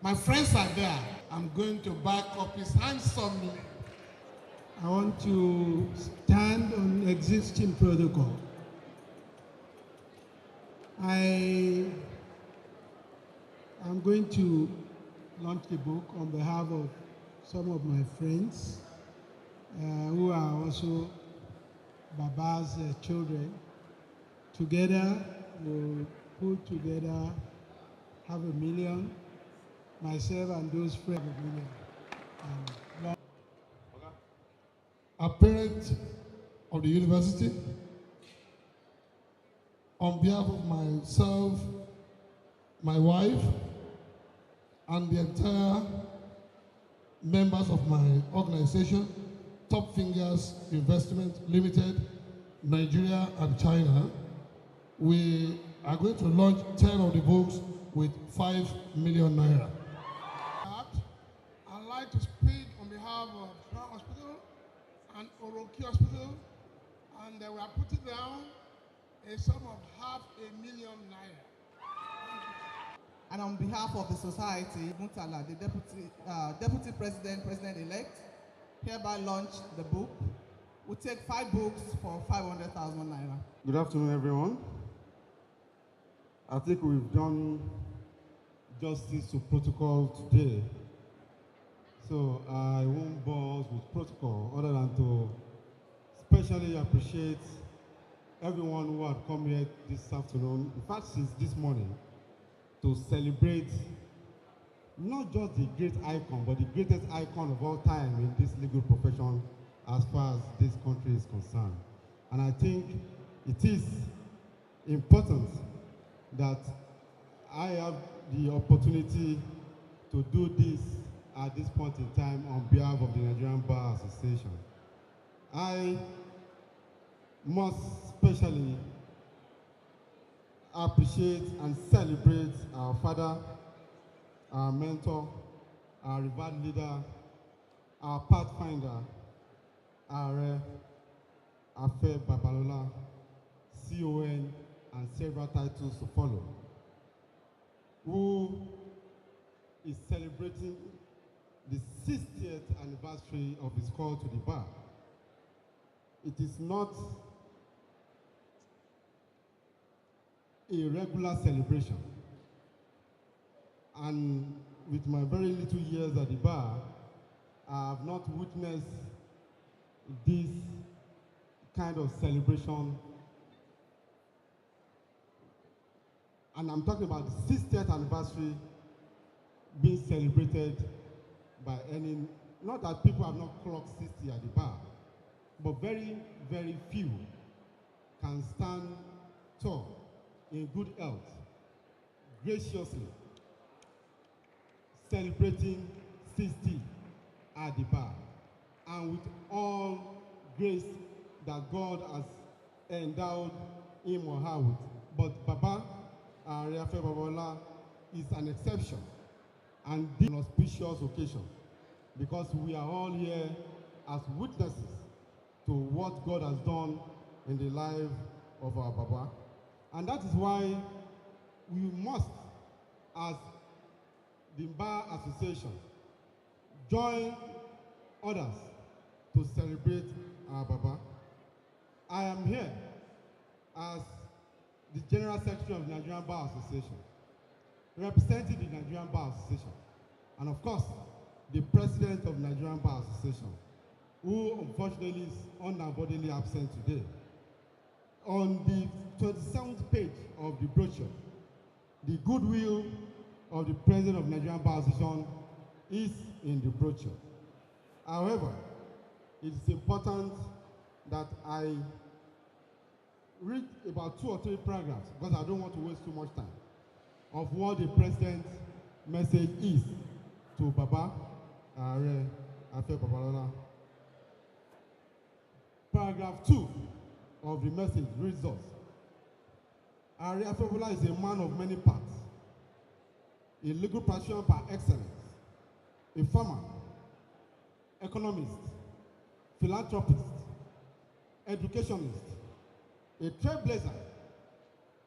My friends are there. I'm going to buy copies handsomely. I want to stand on existing protocol. I am going to launch the book on behalf of some of my friends who are also Baba's children. Together, we'll put together 500,000. Myself and those friends, 1 million. A parent of the university, on behalf of myself, my wife, and the entire members of my organization, Top Fingers Investment Limited, Nigeria and China, we are going to launch 10 of the books with 5 million naira. I'd like to speak on behalf of Crown Hospital and Oroki Hospital, and we are putting down a sum of 500,000 naira. And on behalf of the society, Muntala, the deputy president-elect, hereby launch the book. We'll take 5 books for 500,000 naira. Good afternoon, everyone. I think we've done justice to protocol today. So I won't bore us with protocol other than to especially appreciate everyone who had come here this afternoon, in fact since this morning, to celebrate not just the great icon, but the greatest icon of all time in this legal profession as far as this country is concerned. And I think it is important that I have the opportunity to do this at this point in time on behalf of the Nigerian Bar Association. I must especially appreciate and celebrate our father, our mentor, our revered leader, our pathfinder, our Afe Babalola, CON, and several titles to follow, who is celebrating the 60th anniversary of his call to the bar. It is not a regular celebration. And with my very little years at the bar, I have not witnessed this kind of celebration. And I'm talking about the 60th anniversary being celebrated by any, not that people have not clocked 60 at the bar, but very, very few can stand tall in good health, graciously celebrating 60 at the bar, and with all grace that God has endowed him or her with. But Baba Afe Babalola is an exception, and this is an auspicious occasion, because we are all here as witnesses to what God has done in the life of our Baba. And that is why we must, as the Bar Association, join others to celebrate our Baba. I am here as the General Secretary of the Nigerian Bar Association, representing the Nigerian Bar Association, and of course, the President of the Nigerian Bar Association, who unfortunately is unavoidably absent today. On the 27th page of the brochure, the goodwill of the President of the Nigerian Bar Association is in the brochure. However, it is important that I read about 2 or 3 paragraphs, because I don't want to waste too much time, of what the President's message is to Baba Afe Babalola. Paragraph 2 of the message reads thus: Afe Babalola is a man of many parts, a legal practitioner par excellence, a farmer, economist, philanthropist, educationist, a trailblazer,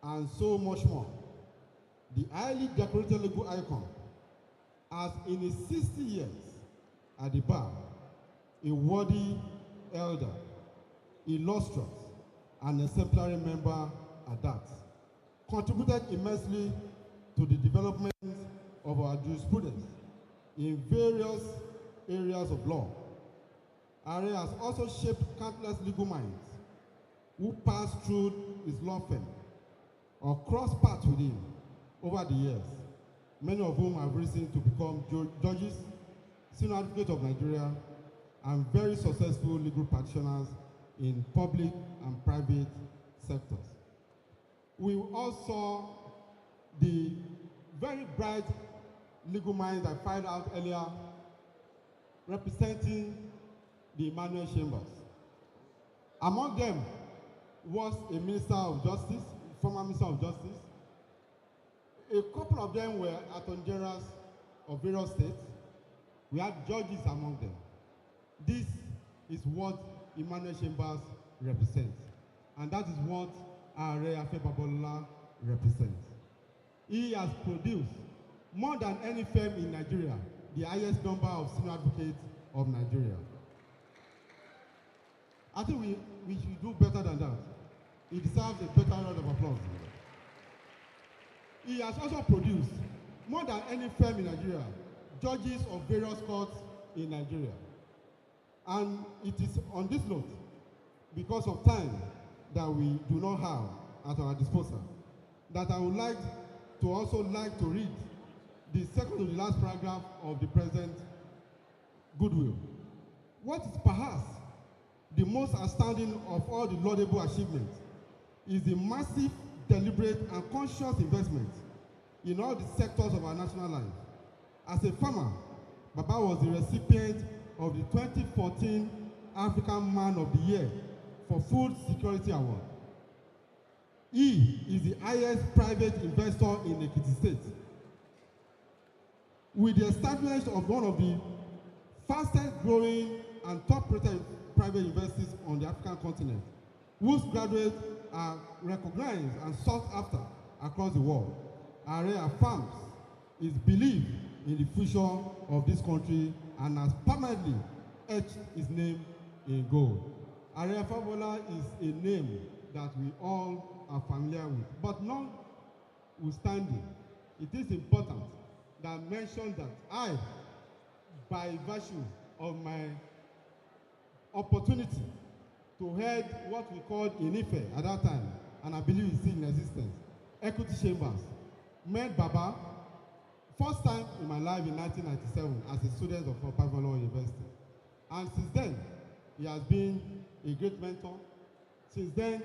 and so much more. The highly decorated legal icon as in his 60 years at the bar, a worthy elder, illustrious, and exemplary member at that, contributed immensely to the development of our jurisprudence in various areas of law. Are has also shaped countless legal minds who passed through his law firm or crossed paths with him over the years, many of whom have risen to become judges, senior advocates of Nigeria, and very successful legal practitioners in public and private sectors. We also saw the very bright legal minds I found out earlier representing the Emmanuel Chambers. Among them was a Minister of Justice, former Minister of Justice. A couple of them were Attorney Generals of various states. We had judges among them. This is what Emmanuel Chambers represents. And that is what Are Afe Babalola represents. He has produced, more than any firm in Nigeria, the highest number of senior advocates of Nigeria. I think we should do better than that. He deserves a better round of applause. He has also produced, more than any firm in Nigeria, judges of various courts in Nigeria. And it is on this note, because of time that we do not have at our disposal, that I would like to read the second to the last paragraph of the present goodwill. What is perhaps the most outstanding of all the laudable achievements is the massive, deliberate, and conscious investment in all the sectors of our national life. As a farmer, Baba was the recipient of the 2014 African Man of the Year for Food Security Award. He is the highest private investor in Ekiti State. With the establishment of one of the fastest growing and top-rated private universities on the African continent, whose graduates are recognized and sought after across the world, Are affirms his belief in the future of this country and has permanently etched his name in gold. Are Babalola is a name that we all are familiar with, but notwithstanding, it is important that I mention that I, by virtue of my opportunity to head what we called in Ife at that time, and I believe it's still in existence, Equity Chambers, met Baba first time in my life in 1997 as a student of Babalola University. And since then, he has been a great mentor. Since then,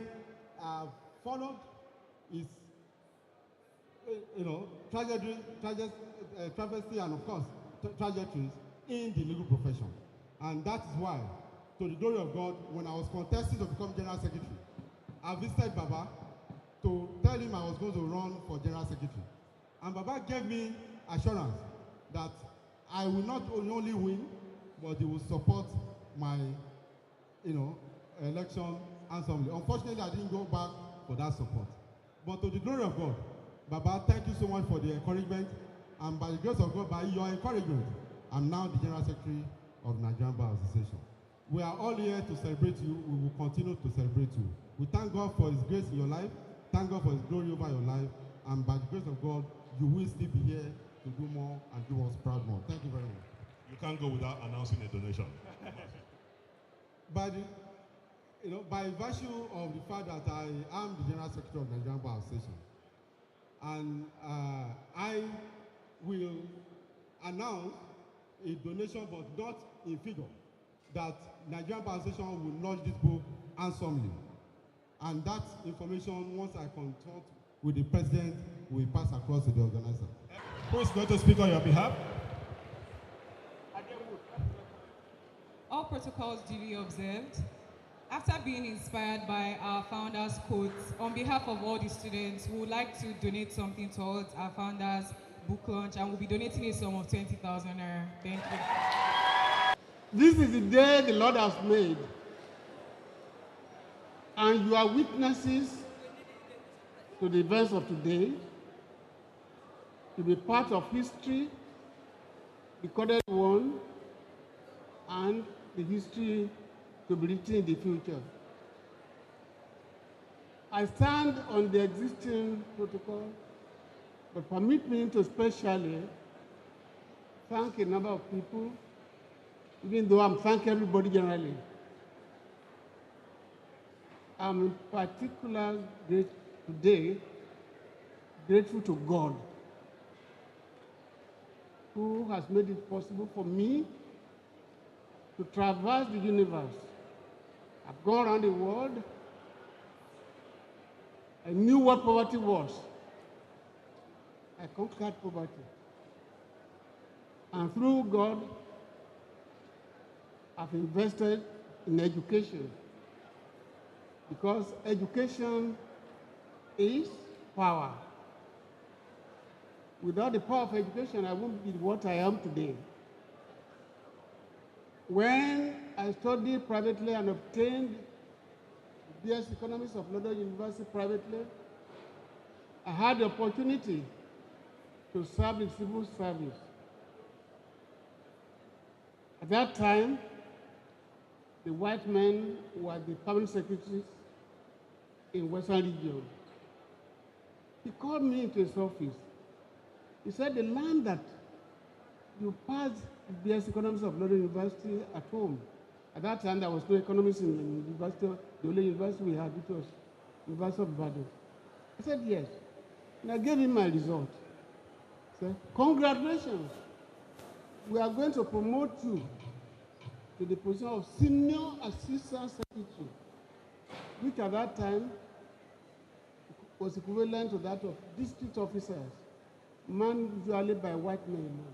I've followed his travesty and of course trajectories in the legal profession. And that is why, to the glory of God, when I was contesting to become General Secretary, I visited Baba to tell him I was going to run for General Secretary. And Baba gave me assurance that I will not only win, but he will support my election handsomely. Unfortunately, I didn't go back for that support. But to the glory of God, Baba, thank you so much for the encouragement. And by the grace of God, by your encouragement, I'm now the General Secretary of Nigerian Bar Association. We are all here to celebrate you. We will continue to celebrate you. We thank God for his grace in your life. Thank God for his glory over your life. And by the grace of God, you will still be here to do more and do us proud more. Thank you very much. You can't go without announcing a donation. By virtue of the fact that I am the General Secretary of Nigerian Bar Association, and I will announce a donation, but not in figure, that Nigerian Bar Association will launch this book handsomely. And that information, once I consult with the president, will pass across to the organizer. Who is going to speak on your behalf? All protocols duly observed. After being inspired by our founders' quotes, on behalf of all the students, we would like to donate something towards our founders' book launch, and we'll be donating a sum of 20,000 naira. Thank you. This is the day the Lord has made, and you are witnesses to the events of today, to be part of history recorded one, and the history to be written in the future. I stand on the existing protocol, but permit me to specially thank a number of people, even though I'm thanking everybody generally. I'm in particular today grateful to God, who has made it possible for me to traverse the universe. I've gone around the world. I knew what poverty was. I conquered poverty. And through God, I've invested in education, because education is power. Without the power of education, I wouldn't be what I am today. When I studied privately and obtained BS Economics of London University privately, I had the opportunity to serve in civil service. At that time, the white men were the permanent secretaries in Western region. He called me into his office. He said, the land that you passed BS Economics of London University at home. At that time, there was no economics in the university. The only university we had, it was University of Ibadan. I said, yes. And I gave him my result. He said, congratulations. We are going to promote you to the position of Senior Assistant Secretary, which at that time was equivalent to that of district officers, manned usually by white men alone.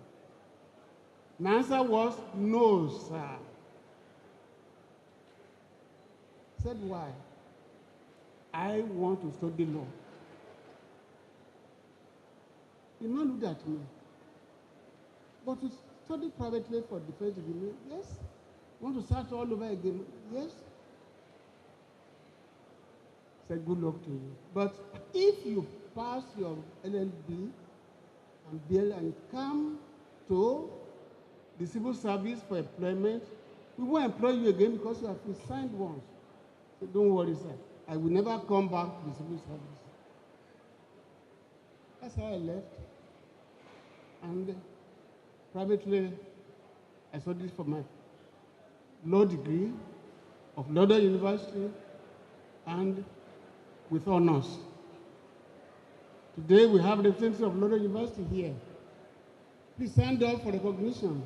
My answer was, no, sir. I said, why? I want to study law. The man looked at me. But to study privately for defense degree, yes. Want to start all over again? Yes. I said, good luck to you. But if you pass your LLB and BL and come to the civil service for employment, we won't employ you again because you have been signed once. So don't worry, sir. I will never come back to the civil service. That's how I left. And privately, I studied for my law degree of London University and with honors. Today we have representatives of London University here. Please stand up for recognition.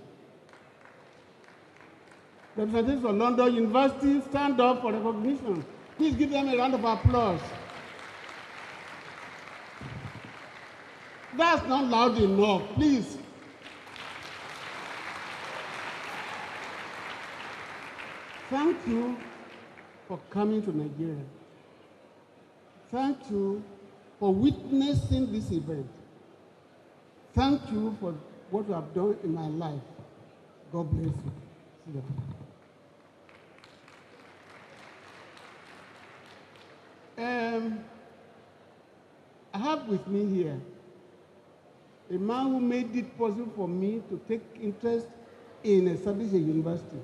Representatives of London University, stand up for recognition. Please give them a round of applause. That's not loud enough, please. Thank you for coming to Nigeria. Thank you for witnessing this event. Thank you for what you have done in my life. God bless you. Sit down. I have with me here a man who made it possible for me to take interest in establishing a university.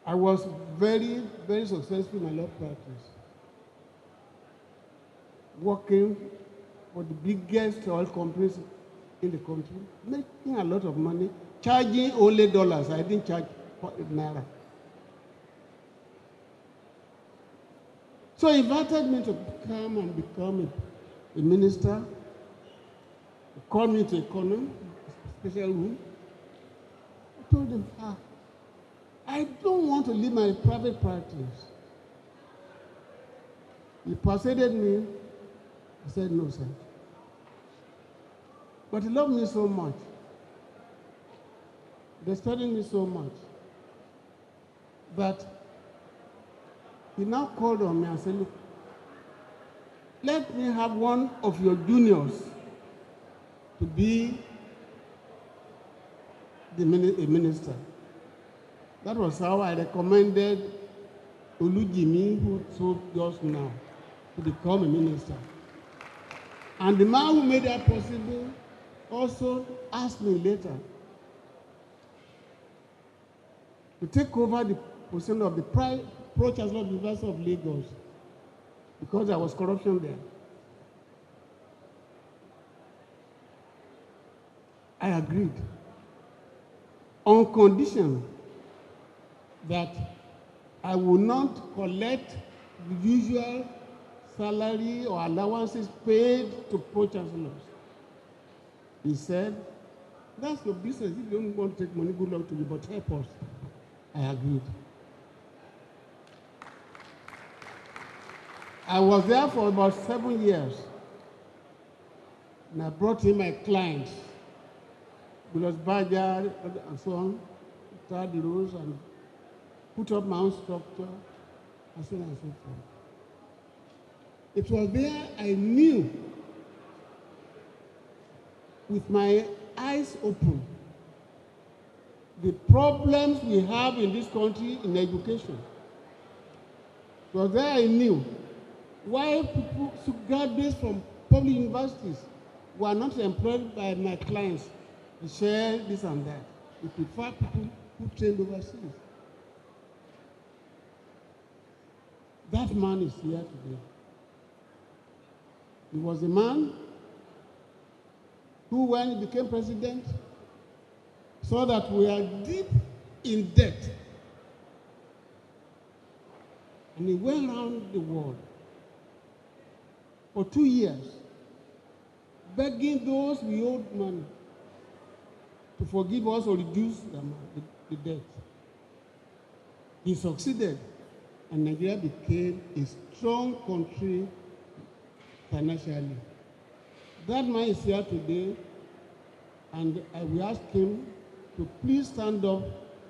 I was very, very successful in my law practice, working for the biggest oil companies in the country, making a lot of money, charging only dollars. I didn't charge naira. So he invited me to come and become a minister. He called me to a corner, a special room. I told him, I don't want to leave my private practice. He persuaded me. I said, no, sir. But he loved me so much. They studied me so much that he now called on me and said, look, let me have one of your juniors to be a minister. That was how I recommended Olujimi, who told us now, to become a minister. And the man who made that possible also asked me later to take over the position of the Pro-Chancellor of the University of Lagos because there was corruption there. I agreed on condition that I will not collect the usual salary or allowances paid to pro-chancellors. He said, that's your business. If you don't want to take money, good luck to you, but help us. I agreed. I was there for about 7 years. And I brought in my clients, Bulos Bajar and so on, tried the rules and put up my own structure, and so on and so forth. It was there I knew, with my eyes open, the problems we have in this country in education. It was there I knew why people, graduates from public universities, were not employed by my clients to share this and that. We prefer people who trained overseas. That man is here today. He was a man who, when he became president, saw that we are deep in debt. And he went around the world for 2 years, begging those we owed money to forgive us or reduce the debt. He succeeded, and Nigeria became a strong country financially. That man is here today, and I will ask him to please stand up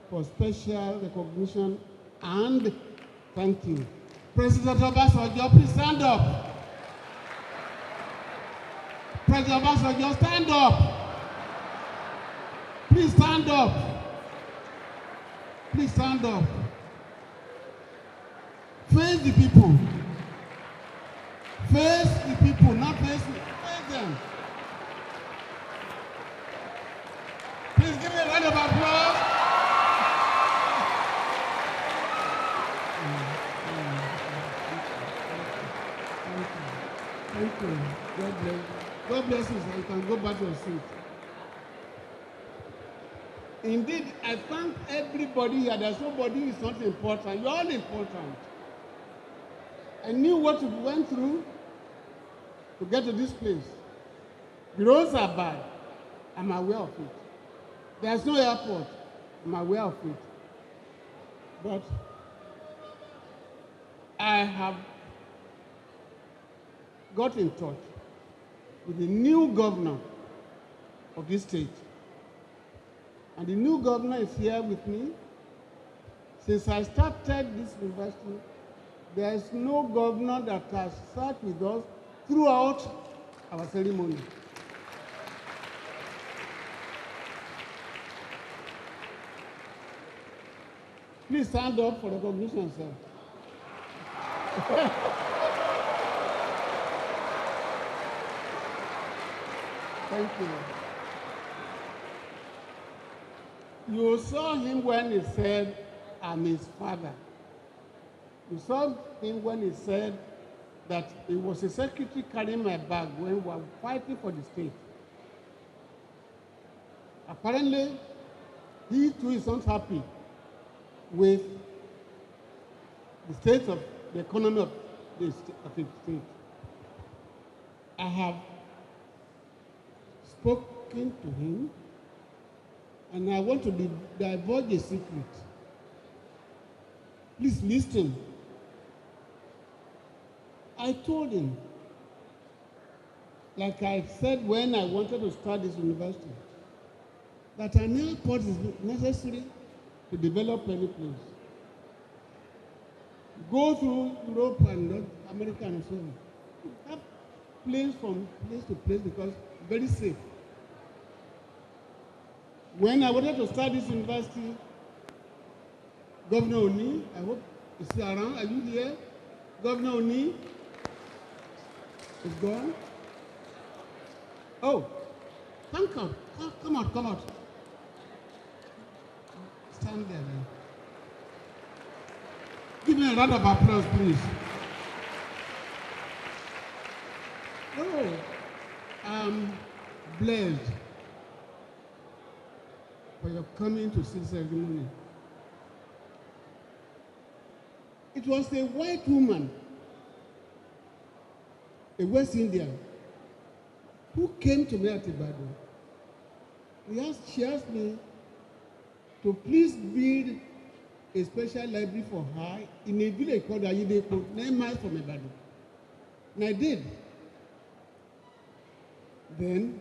for special recognition and thank you. President Obasanjo, please stand up. President Obasanjo, stand up. Please stand up. Please stand up. Face the people. Face the people, not face me. Face them. Please give me a round of applause. Thank you. God bless you. God bless you, sir. You can go back to your seat. Indeed, I thank everybody here. There's nobody who is not important. You're all important. I knew what you went through to get to this place. The roads are bad. I'm aware of it. There's no airport. I'm aware of it. But I have got in touch with the new governor of this state. And the new governor is here with me. Since I started this university, there is no governor that has sat with us throughout our ceremony. Please stand up for recognition, sir. Thank you. You saw him when he said, I'm his father. You saw him when he said that he was a secretary carrying my bag when we were fighting for the state. Apparently, he too is not happy with the state of the economy of the state. I have spoken to him, and I want to divulge a secret. Please listen. I told him, like I said when I wanted to start this university, that an airport is necessary to develop any place. Go through Europe and North America and so on. Have planes from place to place because it's very safe. When I wanted to start this university, Governor Oni, I hope he's still around. Are you here? Governor Oni is gone. Oh, come out. Come out, come out. Stand there then. Give me a round of applause, please. Oh, I'm blessed for your coming to this ceremony. It was a white woman, a West Indian, who came to me at Ibadan. She asked me to please build a special library for her in a village called Ayidepo, 9 miles from Ibadan. And I did. Then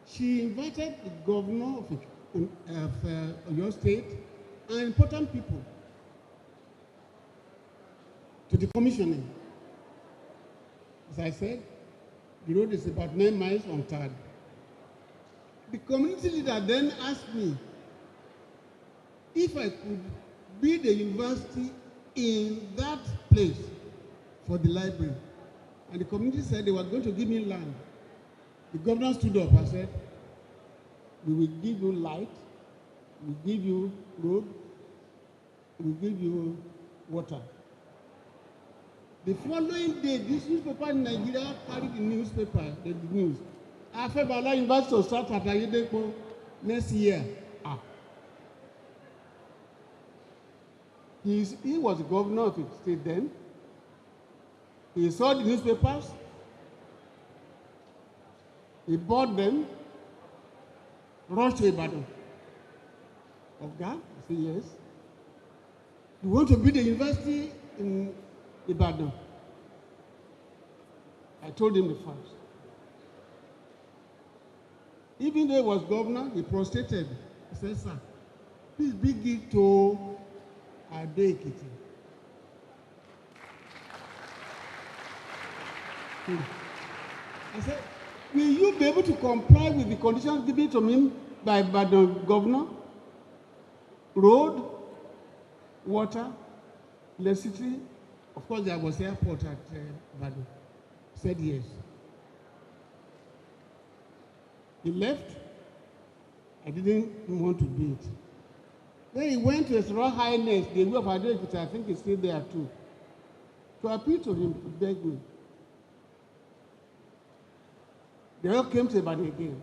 she invited the governor of Oyo State and important people to the commissioning. As I said, the road is about 9 miles on third. The community leader then asked me if I could build a university in that place for the library. And the community said they were going to give me land. The governor stood up and said, we will give you light, we will give you road, we will give you water. The following day, this newspaper in Nigeria carried the news. Afebala University will start at Ayedepo next year. He was the governor of the state then. He saw the newspapers. He bought them, rushed to Ibadan. Oga, I said, yes. You want to build a university in Ibadan? I told him the facts. Even though he was governor, he prostrated. He said, sir, please bring it to Ado-Ekiti. I said, will you be able to comply with the conditions given to me by the governor? Road, water, electricity. Of course, there was airport at Ibadan. He said yes. He left. I didn't want to do it. Then he went to His Royal Highness, the way of Ado-Ekiti, I think he's still there too, to appeal to him, to beg me. They all came to Ibadan again.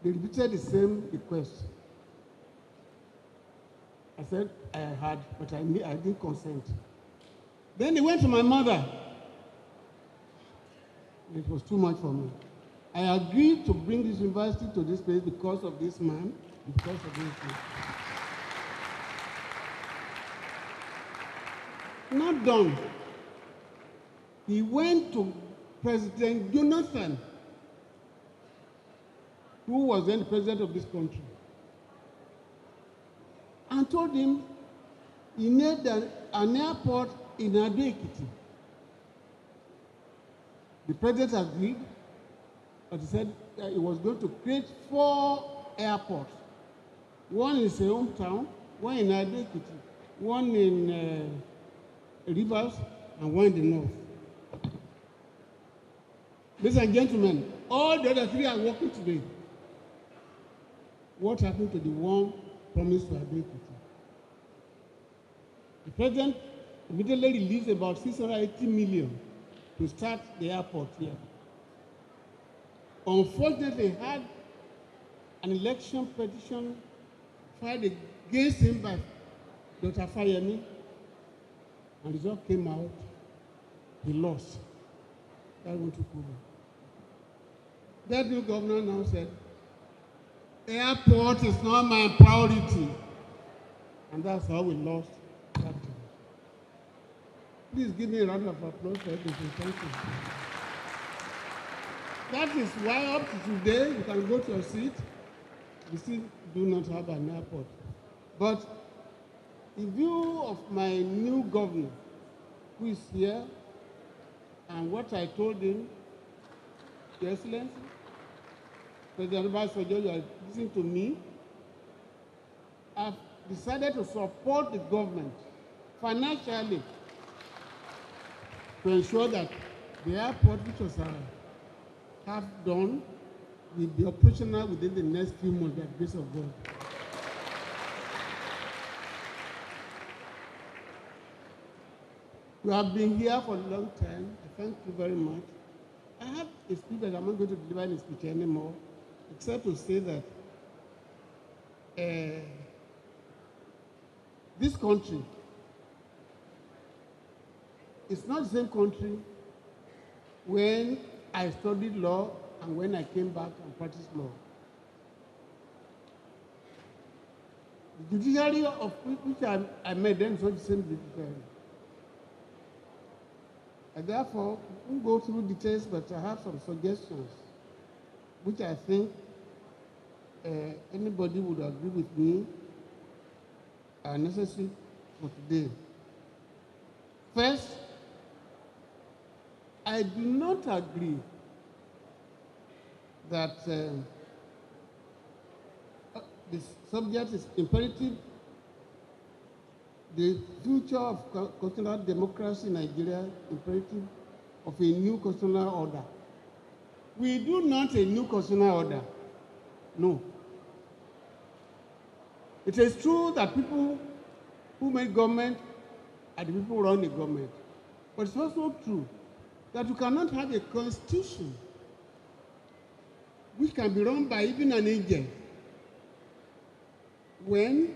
They repeated the same request. I said I had, but I didn't consent. Then they went to my mother. It was too much for me. I agreed to bring this university to this place because of this man, because of this man. Not done. He went to President Jonathan, who was then the president of this country, and told him he needed an airport in Ado-Ekiti. The president agreed, but he said that he was going to create 4 airports. One in his hometown, one in Ado-Ekiti, one in Rivers, and one in the north. Ladies and gentlemen, all the other 3 are working today. What happened to the one promised to Ado-Ekiti? The president immediately released about 680 million to start the airport here. Unfortunately, he had an election petition filed against him by Dr. Fayemi, and the result came out, he lost. That went to Cuba. That new governor now said, airport is not my priority. And that's how we lost that time. Please give me a round of applause for everything. Thank you. That is why up to today, you can go to your seat. We still do not have an airport. But in view of my new governor, who is here, and what I told him, Your Excellency, President Obasanjo, you are listening to me. I've decided to support the government financially to ensure that the airport, which was have done will be operational within the next few months by the grace of God. You have been here for a long time. I thank you very much. I have a speech that I'm not going to deliver in a speech anymore, except to say that this country is not the same country when I studied law and when I came back and practiced law. The judiciary of which I met then is not the same judiciary. And therefore, we won't go through details, but I have some suggestions which I think anybody would agree with me are necessary for today. First, I do not agree that the subject is imperative. The future of constitutional democracy in Nigeria is imperative of a new constitutional order. We do not a new constitutional order. No. It is true that people who make government are the people who run the government. But it's also true that you cannot have a constitution which can be run by even an angel when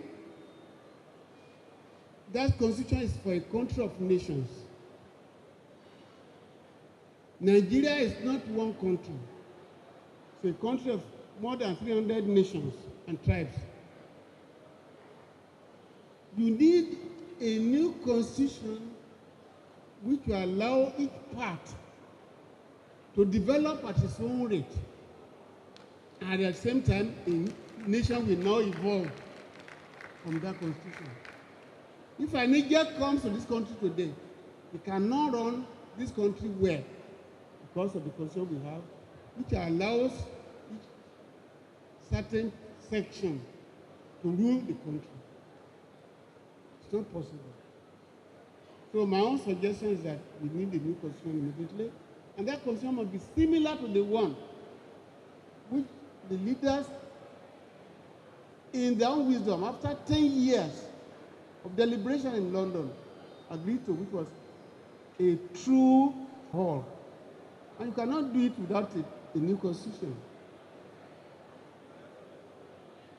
that constitution is for a country of nations. Nigeria is not one country. It's a country of more than 300 nations and tribes. You need a new constitution which will allow each part to develop at its own rate. And at the same time, a nation will now evolve from that constitution. If a Niger comes to this country today, we cannot run this country well because of the constitution we have, which allows each certain section to rule the country. It's not possible. So my own suggestion is that we need a new constitution immediately, and that constitution must be similar to the one which the leaders, in their own wisdom, after 10 years of deliberation in London, agreed to, which was a true whole. And you cannot do it without a new constitution.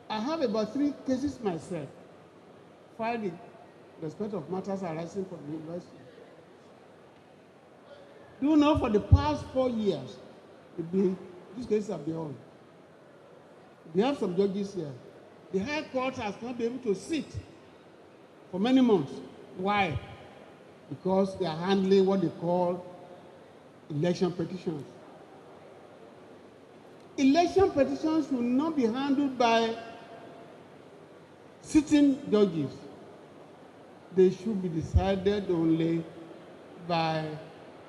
I have about 3 cases myself filed in respect of matters arising from the university. Do you know, for the past 4 years, these cases have been on. We have some judges here. The High Court has not been able to sit for many months. Why? Because they are handling what they call election petitions. Election petitions will not be handled by sitting judges. They should be decided only by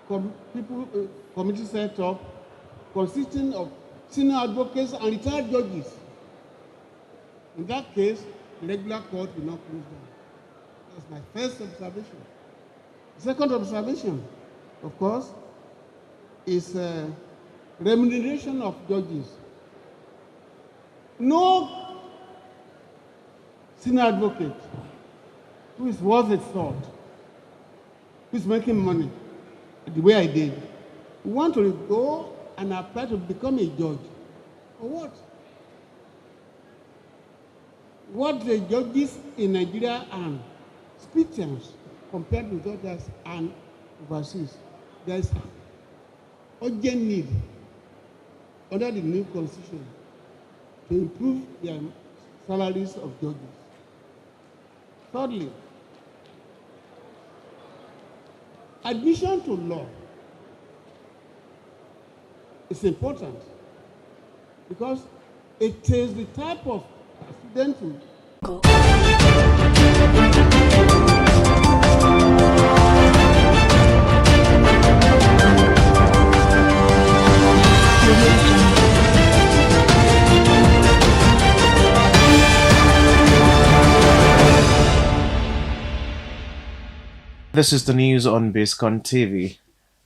committee set up consisting of senior advocates and retired judges. In that case, the regular court will not close down. That's my first observation. The second observation, of course, is remuneration of judges. No senior advocate who is worth its salt, who is making money the way I did, who want to go and apply to become a judge. For what? What the judges in Nigeria earn, speeches compared with others and overseas. There is urgent need under the new constitution to improve their salaries of judges. Thirdly, admission to law is important because it is the type of student who This is the news on Biscon TV.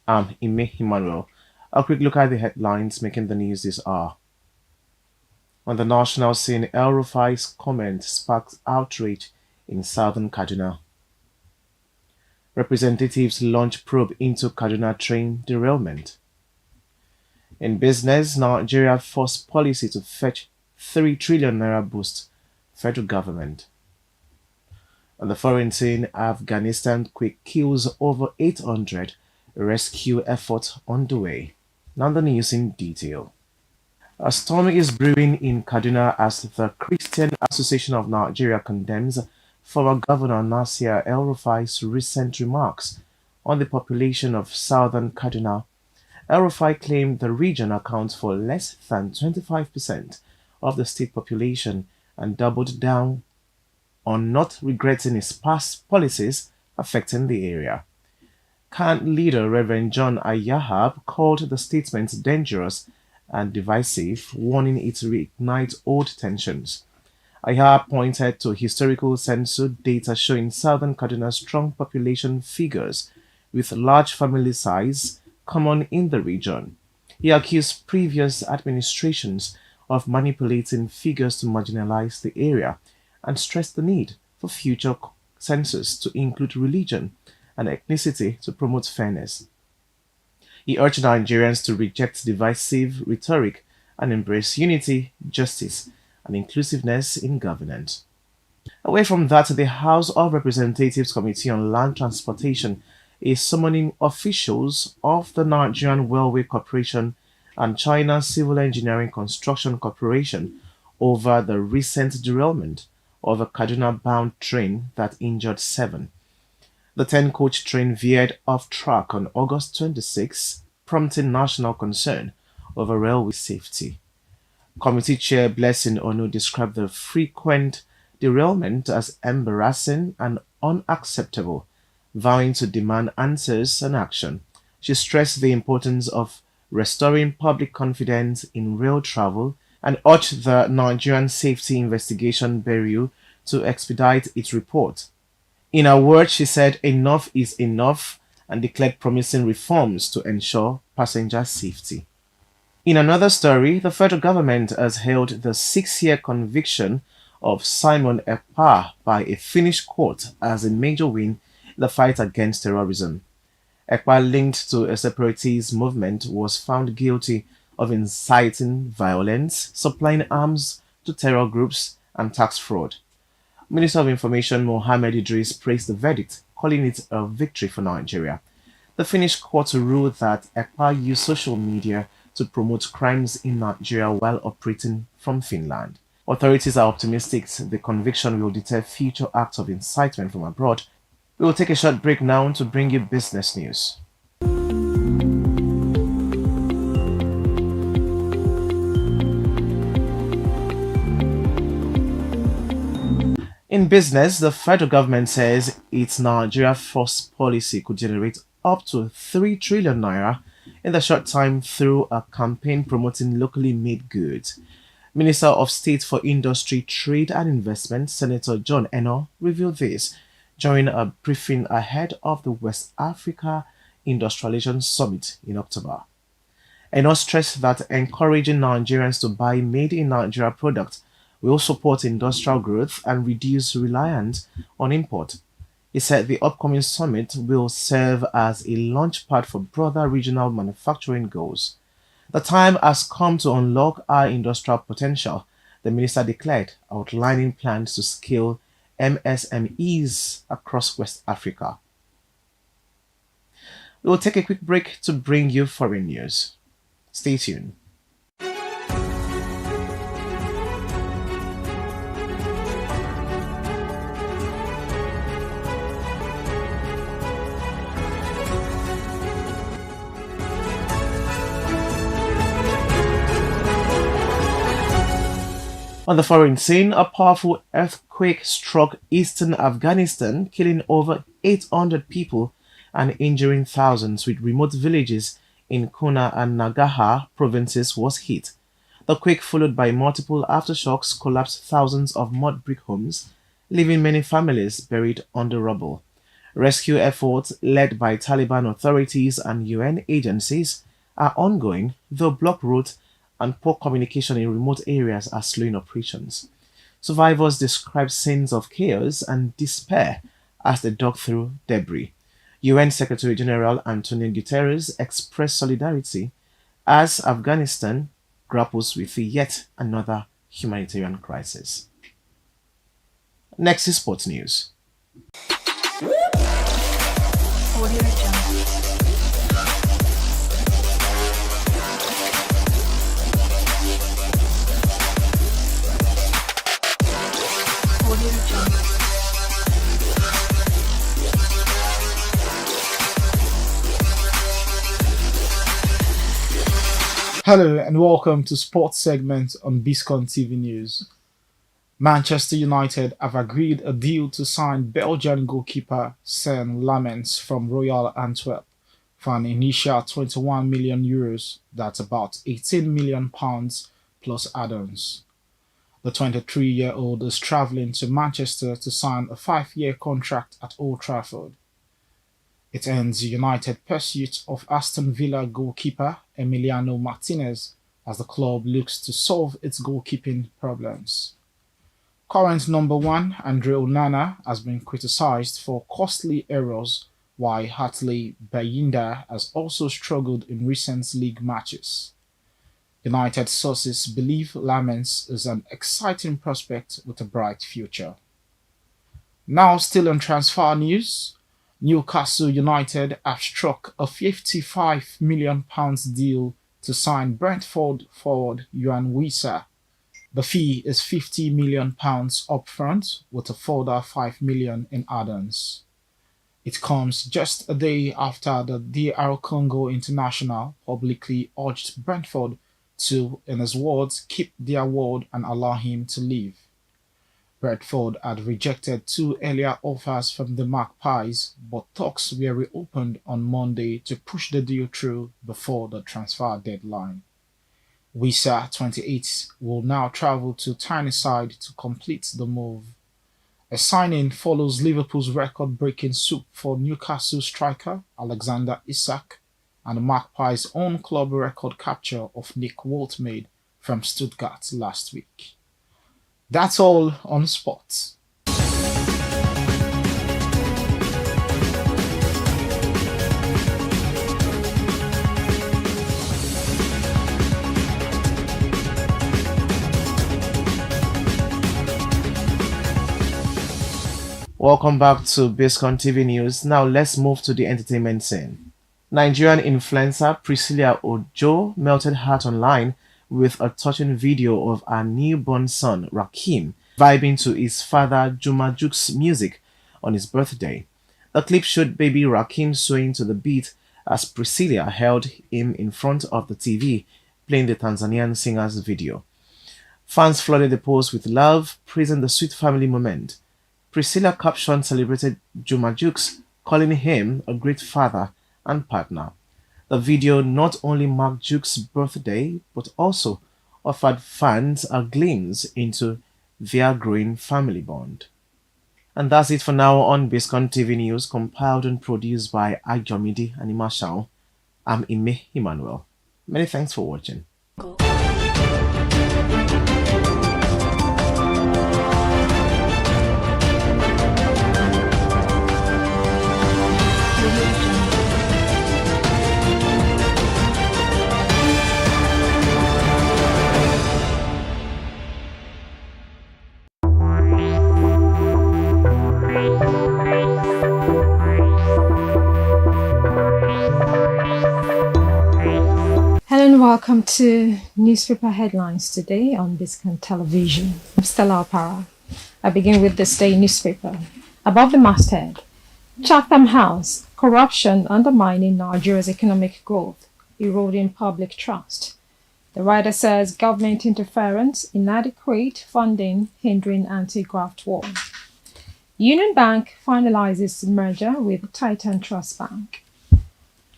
I'm Ime Emmanuel. A quick look at the headlines making the news this hour. On the national scene, El Rufai's comment sparks outrage in southern Kaduna. Representatives launch probe into Kaduna train derailment. In business, Nigeria forced policy to fetch 3 trillion naira boost federal government. On the foreign scene, Afghanistan quake kills over 800, rescue effort underway. Now the news in detail. A storm is brewing in Kaduna as the Christian Association of Nigeria condemns former Governor Nasir El-Rufai's recent remarks on the population of southern Kaduna. El-Rufai claimed the region accounts for less than 25% of the state population and doubled down on not regretting his past policies affecting the area. CAN leader Reverend John Ayahab called the statement dangerous and divisive, warning it reignite old tensions. Ayahab pointed to historical census data showing southern Kaduna strong population figures with large family size common in the region. He accused previous administrations of manipulating figures to marginalize the area and stressed the need for future census to include religion and ethnicity to promote fairness. He urged Nigerians to reject divisive rhetoric and embrace unity, justice, and inclusiveness in governance. Away from that, the House of Representatives Committee on Land Transportation is summoning officials of the Nigerian Railway Corporation and China Civil Engineering Construction Corporation over the recent derailment of a Kaduna-bound train that injured 7. The 10-coach train veered off track on August 26, prompting national concern over railway safety. Committee Chair Blessing Onu described the frequent derailment as embarrassing and unacceptable, vowing to demand answers and action. She stressed the importance of restoring public confidence in rail travel and urged the Nigerian Safety Investigation Bureau to expedite its report. In her words, she said enough is enough and declared promising reforms to ensure passenger safety. In another story, the federal government has hailed the 6-year conviction of Simon Ekpa by a Finnish court as a major win in the fight against terrorism. Ekpa, linked to a separatist movement, was found guilty of inciting violence, supplying arms to terror groups, and tax fraud. Minister of Information Mohammed Idris praised the verdict, calling it a victory for Nigeria. The Finnish court ruled that Ekpa used social media to promote crimes in Nigeria while operating from Finland. Authorities are optimistic the conviction will deter future acts of incitement from abroad. We will take a short break now to bring you business news. In business, the federal government says its Nigeria First policy could generate up to 3 trillion naira in the short time through a campaign promoting locally made goods. Minister of State for Industry, Trade and Investment, Senator John Eno, revealed this during a briefing ahead of the West Africa Industrialization Summit in October. Eno stressed that encouraging Nigerians to buy made in Nigeria products will support industrial growth and reduce reliance on import. He said the upcoming summit will serve as a launchpad for broader regional manufacturing goals. The time has come to unlock our industrial potential, the minister declared, outlining plans to scale MSMEs across West Africa. We will take a quick break to bring you foreign news. Stay tuned. On the foreign scene, a powerful earthquake struck eastern Afghanistan, killing over 800 people and injuring thousands, with remote villages in Kuna and Nagaha provinces was hit. The quake, followed by multiple aftershocks, collapsed thousands of mud brick homes, leaving many families buried under rubble. Rescue efforts led by Taliban authorities and UN agencies are ongoing, though blocked roads and poor communication in remote areas are slowing operations. Survivors describe scenes of chaos and despair as they dug through debris. UN Secretary General Antonio Guterres expressed solidarity as Afghanistan grapples with yet another humanitarian crisis. Next is sports news. Hello and welcome to sports segment on Biscon TV News. Manchester United have agreed a deal to sign Belgian goalkeeper Sean Lamens from Royal Antwerp for an initial €21 million, that's about £18 million plus add-ons. The 23-year-old is travelling to Manchester to sign a 5-year contract at Old Trafford. It ends United pursuit of Aston Villa goalkeeper Emiliano Martinez as the club looks to solve its goalkeeping problems. Current number one Andre Onana has been criticised for costly errors, while Hartley Bayinda has also struggled in recent league matches. United sources believe Lamens is an exciting prospect with a bright future. Now still on transfer news, Newcastle United have struck a £55 million deal to sign Brentford forward Yohan Wissa. The fee is £50 million upfront with a further £5 million in add-ons. It comes just a day after the DR Congo International publicly urged Brentford to, in his words, keep their word and allow him to leave. Brentford had rejected 2 earlier offers from the Magpies, but talks were reopened on Monday to push the deal through before the transfer deadline. Wissa, 28, will now travel to Tyneside to complete the move. A signing follows Liverpool's record-breaking swoop for Newcastle striker Alexander Isak and the Magpies' own club record capture of Nick Woltemade from Stuttgart last week. That's all on sports. Welcome back to Biscon TV News. Now let's move to the entertainment scene. Nigerian influencer Priscilla Ojo melted heart online with a touching video of her newborn son Rakim vibing to his father Juma Juke's music on his birthday. The clip showed baby Rakim swaying to the beat as Priscilla held him in front of the TV playing the Tanzanian singer's video. Fans flooded the post with love, praising the sweet family moment. Priscilla caption celebrated Juma Jukes, calling him a great father and partner. The video not only marked Juke's birthday, but also offered fans a glimpse into their growing family bond. And that's it for now on Biscon TV News, compiled and produced by Ajomidi and Imashao. I'm Ime Emmanuel. Many thanks for watching. Hello and welcome to newspaper headlines today on Biscon Television. I'm Stella Opara. I begin with this day newspaper. Above the masthead, Chatham House, corruption undermining Nigeria's economic growth, eroding public trust. The writer says government interference, inadequate funding, hindering anti-graft war. Union Bank finalizes merger with Titan Trust Bank.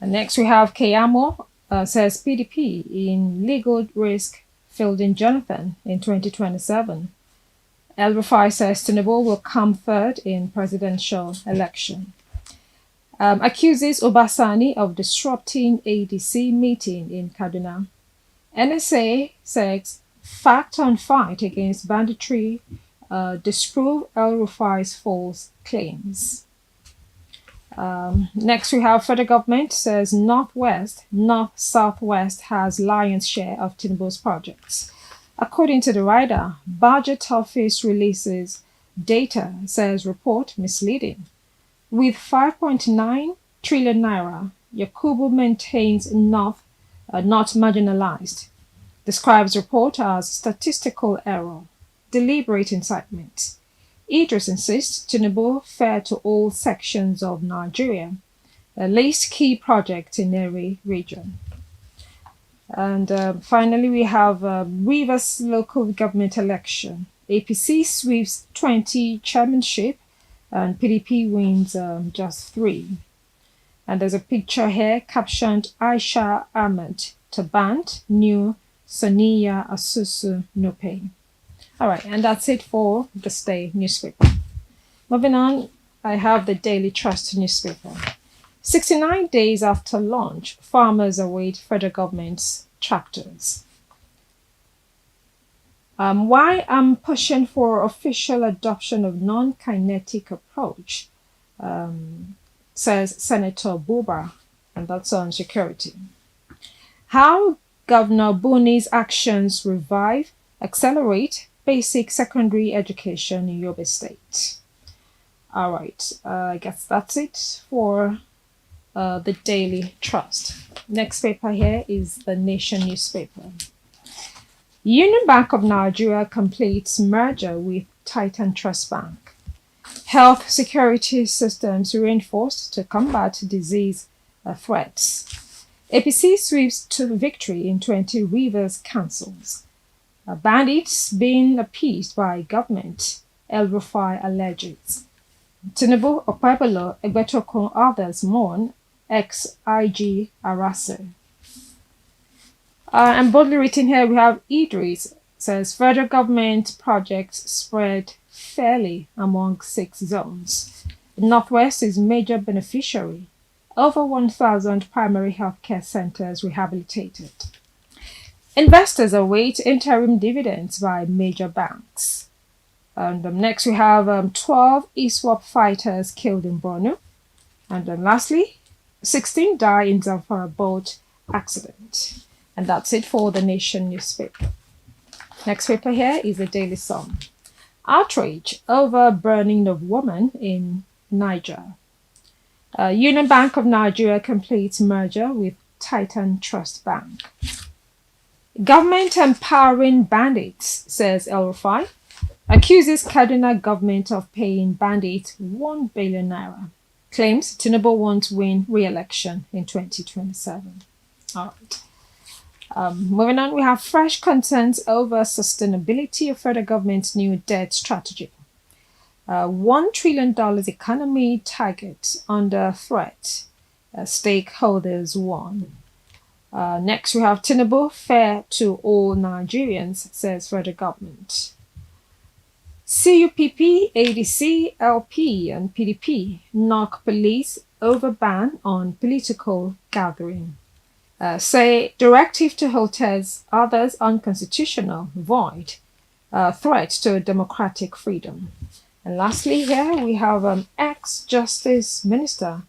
And next we have Keyamo says PDP in legal risk fielding Jonathan in 2027. El Rufai says Tinubu will come third in presidential election. accuses Obasani of disrupting ADC meeting in Kaduna. NSA says fact on fight against banditry disprove El Rufai's false claims. Next, we have federal government says North-Southwest has lion's share of Tinubu's projects. According to the rider, Budget Office releases data says report misleading. With 5.9 trillion naira, Yakubu maintains North not marginalized. Describes report as statistical error, deliberate incitement. Idris insists Tinubu fair to all sections of Nigeria, least key project in every region. And finally, we have Rivers local government election. APC sweeps 20 chairmanship and PDP wins just 3. And there's a picture here captioned Aisha Ahmed Taband, new Saniya Asusu no pay. All right, and that's it for the Stay newspaper. Moving on, I have the Daily Trust newspaper. 69 days after launch, farmers await federal government's tractors. Why I'm pushing for official adoption of non-kinetic approach, says Senator Buba, and that's on security. How Governor Buni's actions accelerate basic secondary education in Yobe State. All right, I guess that's it for the Daily Trust. Next paper here is the Nation newspaper. Union Bank of Nigeria completes merger with Titan Trust Bank. Health security systems reinforced to combat disease threats. APC sweeps to victory in 20 Rivers councils. Bandits being appeased by government, El Rufai alleges. Tinubu, Okpebholo, Egbetokun, others mourn ex-IG Arase. And boldly written here, we have Idris says federal government projects spread fairly among 6 zones. The Northwest is major beneficiary. Over 1,000 primary healthcare centers rehabilitated. Investors await interim dividends by major banks. And next we have 12 ISWAP fighters killed in Borno. And then lastly, 16 die in Zamfara boat accident. And that's it for the Nation newspaper. Next paper here is the Daily Sun. Outrage over burning of woman in Niger. Union Bank of Nigeria completes merger with Titan Trust Bank. Government empowering bandits, says El Rufai. Accuses Kaduna government of paying bandits 1 billion naira. Claims Tinubu won't win re-election in 2027. All right. Moving on, we have fresh concerns over sustainability of federal government's new debt strategy. $1 trillion economy target under threat. Stakeholders warn. Next, we have Tinubu fair to all Nigerians, says federal government. CUPP, ADC, LP, and PDP knock police over ban on political gathering. Say directive to hotels, others unconstitutional, void, threat to democratic freedom. And lastly, here we have ex-Justice Minister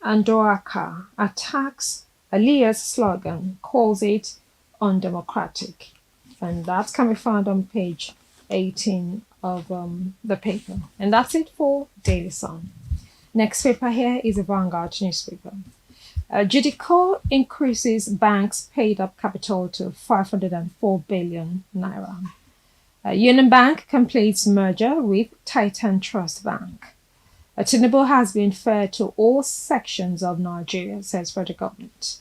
Andoaka attacks Aliya's slogan, calls it undemocratic. And that can be found on page 18 of the paper. And that's it for Daily Sun. Next paper here is a Vanguard newspaper. Judico increases banks' paid-up capital to 504 billion naira. Union Bank completes merger with Titan Trust Bank. Tinubu has been fair to all sections of Nigeria, says federal government.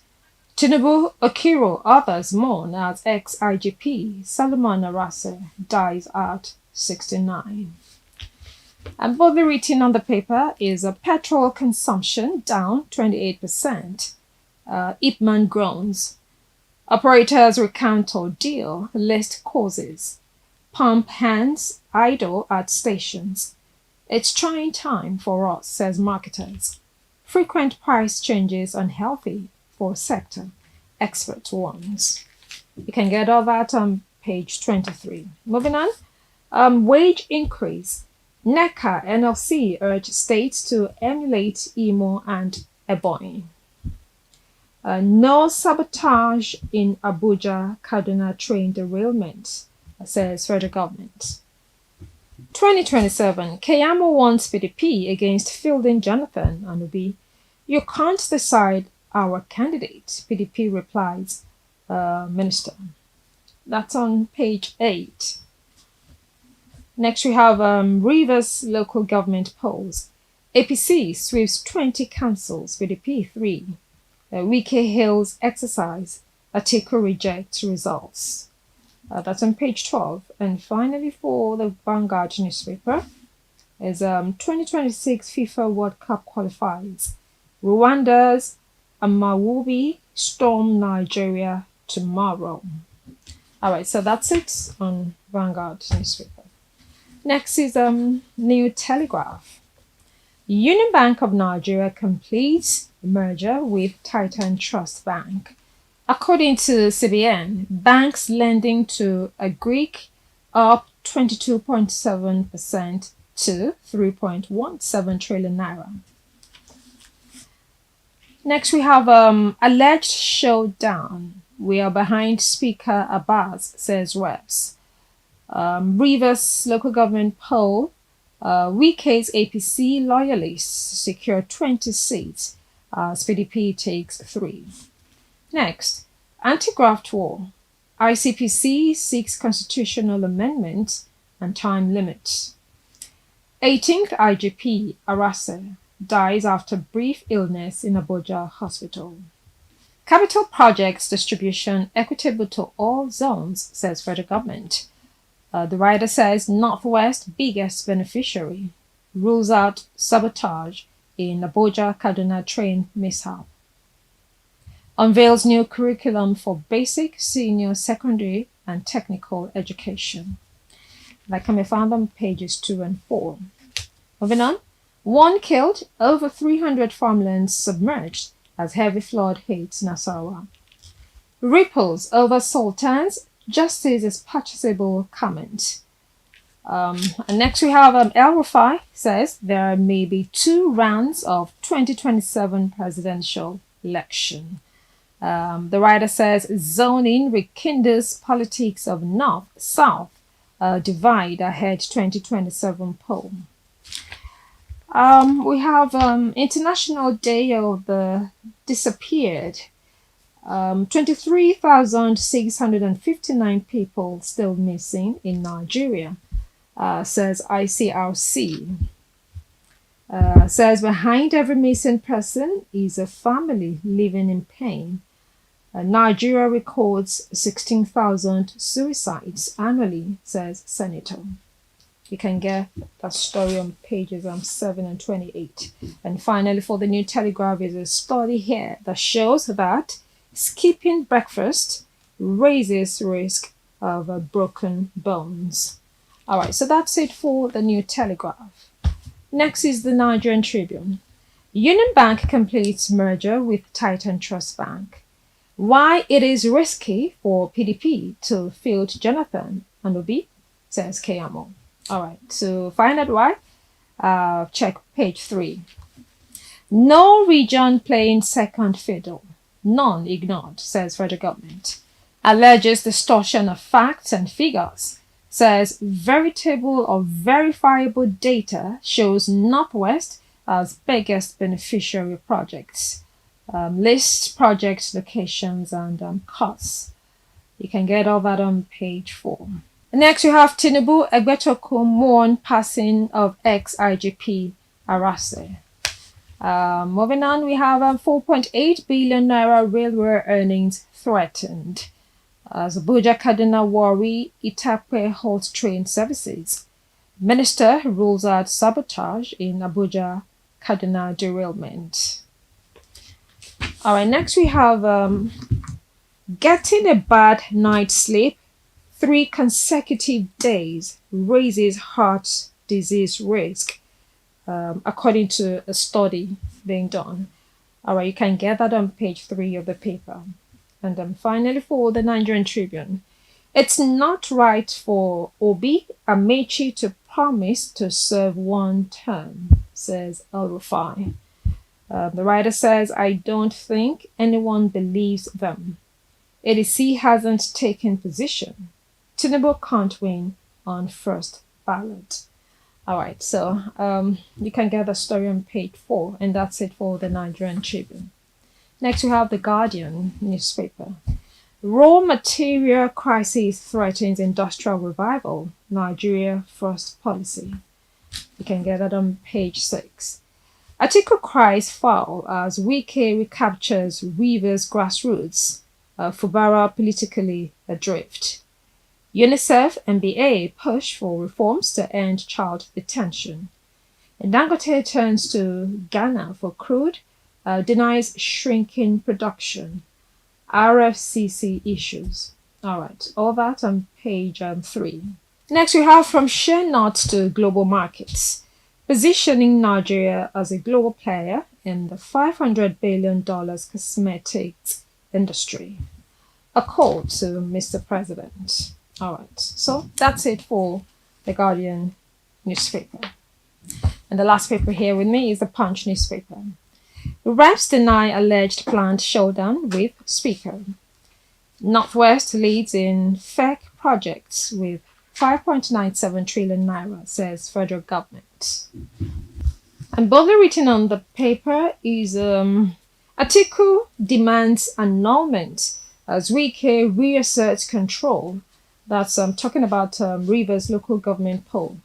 Tinubu, Okiro, others mourn as ex-IGP Solomon Arase dies at 69. And boldly written on the paper is a petrol consumption down 28%. Ipman groans. Operators recount ordeal, list causes. Pump hands idle at stations. It's trying time for us, says marketers. frequent price changes unhealthy for sector, expert warns. You can get all that on page 23. Moving on, wage increase. NECA NLC urge states to emulate Imo and Ebonyi. No sabotage in Abuja Kaduna train derailment, says federal government. 2027, Keyamo wants PDP against fielding Jonathan Anubi. You can't decide our candidate, PDP replies, Minister. That's on page 8. Next, we have Rivers local government polls. APC sweeps 20 councils, PDP 3. Wike Hills exercise. Atiku rejects results. That's on page 12. And finally, for the Vanguard newspaper, is 2026 FIFA World Cup qualifiers. Rwanda's Amavubi storm Nigeria tomorrow. All right, so that's it on Vanguard newspaper. Next is New Telegraph. Union Bank of Nigeria completes merger with Titan Trust Bank. According to CBN, banks lending to a Greek up 22.7% to 3.17 trillion naira. Next, we have alleged showdown. We are behind Speaker Abbas, says reps. Rivers local government poll. Wike's APC loyalists secure 20 seats as PDP takes 3. Next, anti-graft war. ICPC seeks constitutional amendment and time limit. 18th IGP Arase dies after brief illness in Abuja hospital. Capital projects distribution equitable to all zones, says federal government. The writer says Northwest biggest beneficiary rules out sabotage in Abuja Kaduna train mishap. Unveils new curriculum for basic, senior, secondary, and technical education. That can be found on pages 2 and 4. Moving on. 1 killed, over 300 farmlands submerged as heavy flood hits Nasarawa. Ripples over sultans. Justice is purchasable comment. And next we have El Rufai says there may be 2 rounds of 2027 presidential election. The writer says zoning rekindles politics of North-South divide ahead 2027 poll. We have International Day of the Disappeared. 23,659 people still missing in Nigeria, says ICRC. Says behind every missing person is a family living in pain. Nigeria records 16,000 suicides annually, says Senator. You can get that story on pages 7 and 28. And finally, for the New Telegraph is a study here that shows that skipping breakfast raises risk of broken bones. All right, so that's it for the New Telegraph. Next is the Nigerian Tribune. Union Bank completes merger with Titan Trust Bank. Why it is risky for PDP to field Jonathan Anubi, says Keyamo. All right, to find out why, check page 3. No region playing second fiddle. None ignored, says federal government. Alleges distortion of facts and figures. Says veritable or verifiable data shows Northwest as biggest beneficiary of projects. Lists project locations and costs. You can get all that on page 4. Next, you have Tinubu Egbetoku mourn passing of ex-IGP Arase. Moving on, we have 4.8 billion naira railway earnings threatened. As Abuja Kaduna worry, Itakpe halts train services. Minister rules out sabotage in Abuja Kaduna derailment. All right, next we have getting a bad night's sleep 3 consecutive days raises heart disease risk, according to a study being done. All right, you can get that on page 3 of the paper. And then finally, for the Nigerian Tribune, it's not right for Obi Amechi to promise to serve 1 term, says El Rufai. The writer says, I don't think anyone believes them. ADC hasn't taken position. Tinubu can't win on first ballot. All right, so you can get the story on page 4, and that's it for the Nigerian Tribune. Next, we have the Guardian newspaper. Raw material crisis threatens industrial revival. Nigeria first policy. You can get that on page 6. Atiku cries foul as Wike recaptures Rivers grassroots. Fubara politically adrift. UNICEF and BA push for reforms to end child detention. And Dangote turns to Ghana for crude, denies shrinking production. RFCC issues. All right, all that on page 3. Next, we have from share notes to global markets, positioning Nigeria as a global player in the $500 billion cosmetics industry. A call to Mr. President. All right, so that's it for the Guardian newspaper. And the last paper here with me is the Punch newspaper. Reps deny alleged planned showdown with Speaker. Northwest leads in fake projects with 5.97 trillion naira, says federal government. And boldly written on the paper is Atiku demands annulment as Wike reasserts control. That's talking about Rivers local government poll.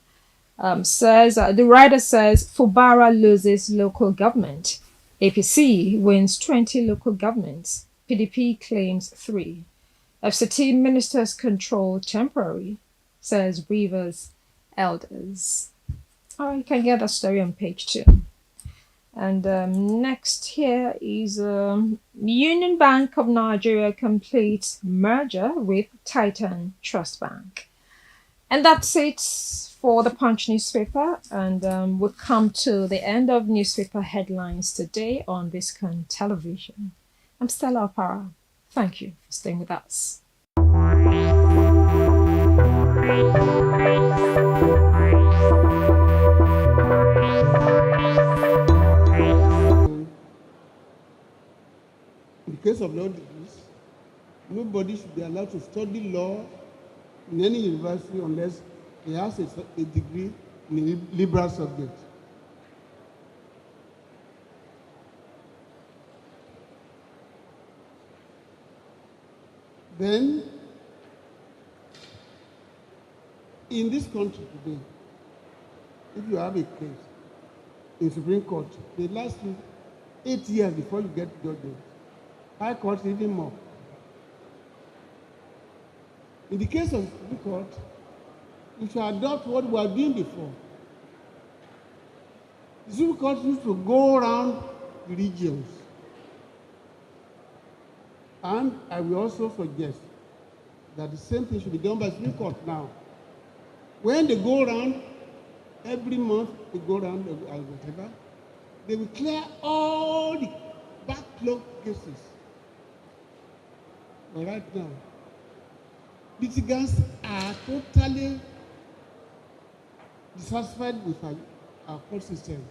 Says the writer says Fubara loses local government. APC wins 20 local governments. PDP claims 3. FCT ministers control temporary, says Rivers elders. Oh, you can get that story on page 2. And next here is Union Bank of Nigeria completes merger with Titan Trust Bank. And that's it for the Punch newspaper. And we'll come to the end of newspaper headlines today on Biscon Television. I'm Stella Opara. Thank you for staying with us. In the case of law degrees, nobody should be allowed to study law in any university unless he has a degree in a liberal subject. Then, in this country today, if you have a case in Supreme Court, they last you 8 years before you get judgment. High Court even more. In the case of Supreme Court, we should adopt what we were doing before. The Supreme Court used to go around the regions. And I will also suggest that the same thing should be done by the Supreme Court now. When they go around, every month they go around whatever, they will clear all the backlog cases. But right now, litigants are totally dissatisfied with our court system.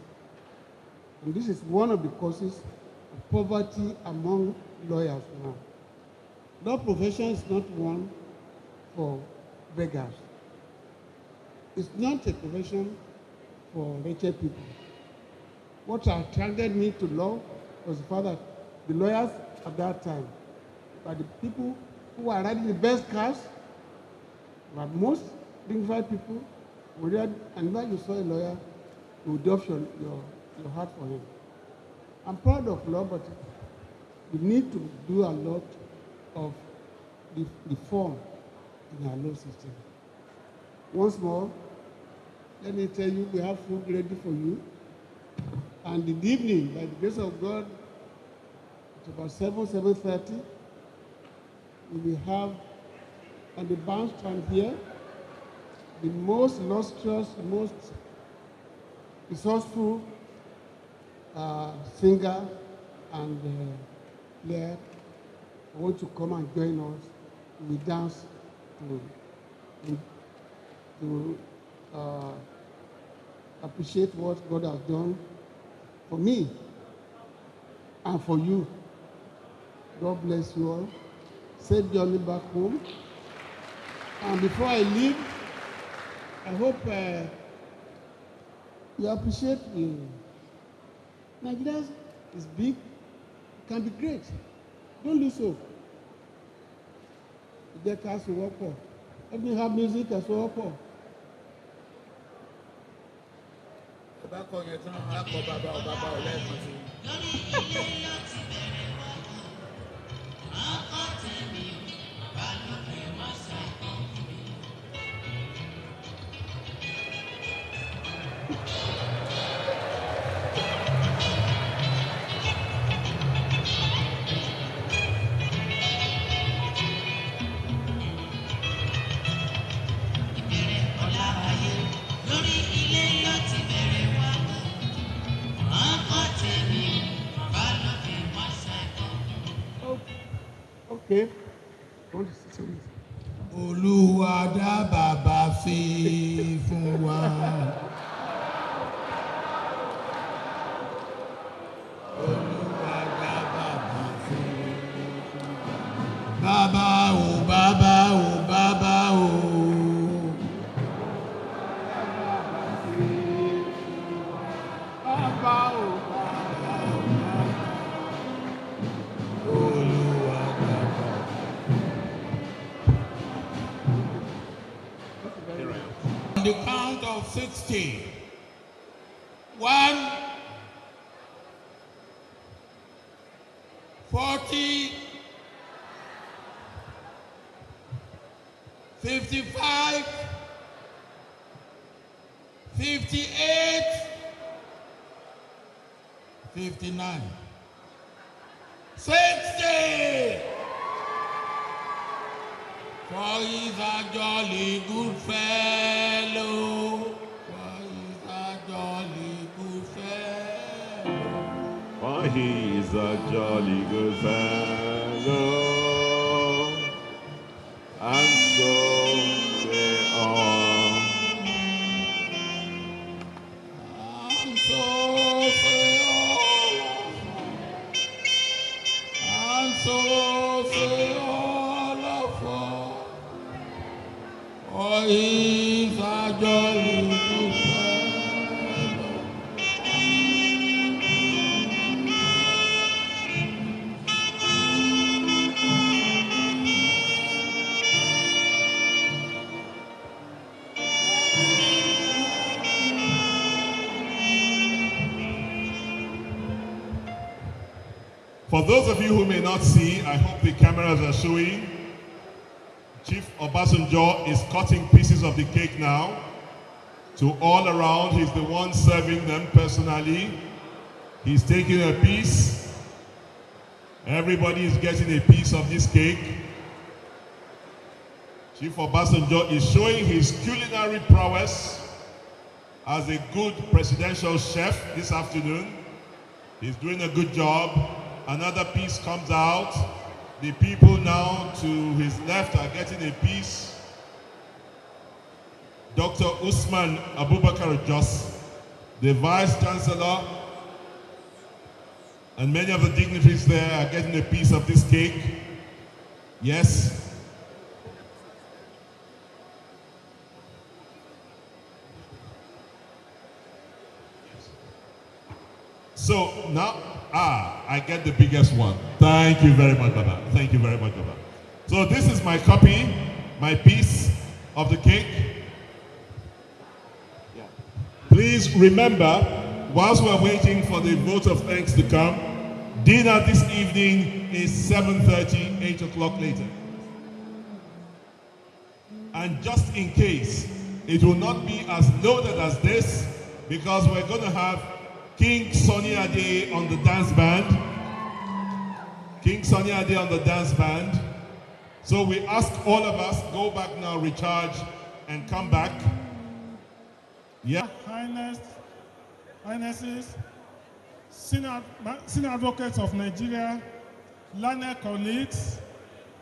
And this is one of the causes of poverty among lawyers now. Law profession is not one for beggars. It's not a profession for wretched people. What attracted me to law was the fact that the lawyers at that time were the people who were riding the best cars, were most dignified people, and when you saw a lawyer, you would off your heart for him. I'm proud of law, but we need to do a lot of reform in our law system. Once more, let me tell you, we have food ready for you. And in the evening, by the grace of God, at about 7:30, we will have on the bandstand here the most illustrious, the most resourceful singer and player. I want to come and join us. We dance to appreciate what God has done for me and for you. God bless you all. Safe journey back home. And before I leave, I hope you appreciate me. Nigeria is big, it can be great. Don't lose hope. Get us to work for. Let me have music as well for. Okay. Olúwa dá bàbá sí fún wa. Olúwa dá bàbá sí fún wa. Bàbá o, bàbá o, bàbá o. Bàbá o, bàbá o, Olúwa dá bàbá. On the count of 60. 1, 40, 55, 58, 59, 60. For he's a jolly good fellow. For he's a jolly good fellow. For he is a jolly good fellow, and so they are. And so say all of us. And so say all of us. For he's a jolly good fellow. For those of you who may not see, I hope the cameras are showing. Chief Obasanjo is cutting pieces of the cake now. To all around, he's the one serving them personally. He's taking a piece. Everybody is getting a piece of this cake. Chief Obasanjo is showing his culinary prowess as a good presidential chef this afternoon. He's doing a good job. Another piece comes out. The people now to his left are getting a piece. Dr. Usman Abubakar Jos, the Vice Chancellor, and many of the dignitaries there are getting a piece of this cake. Yes. So now, I get the biggest one. Thank you very much, Baba. Thank you very much, Baba. So this is my copy, my piece of the cake. Please remember, whilst we're waiting for the vote of thanks to come, dinner this evening is 7:30, 8 o'clock later. And just in case, it will not be as loaded as this, because we're going to have King Sunny Ade on the dance band. King Sunny Ade on the dance band. So we ask all of us, go back now, recharge, and come back. Yeah. Highnesses, senior advocates of Nigeria, learned colleagues,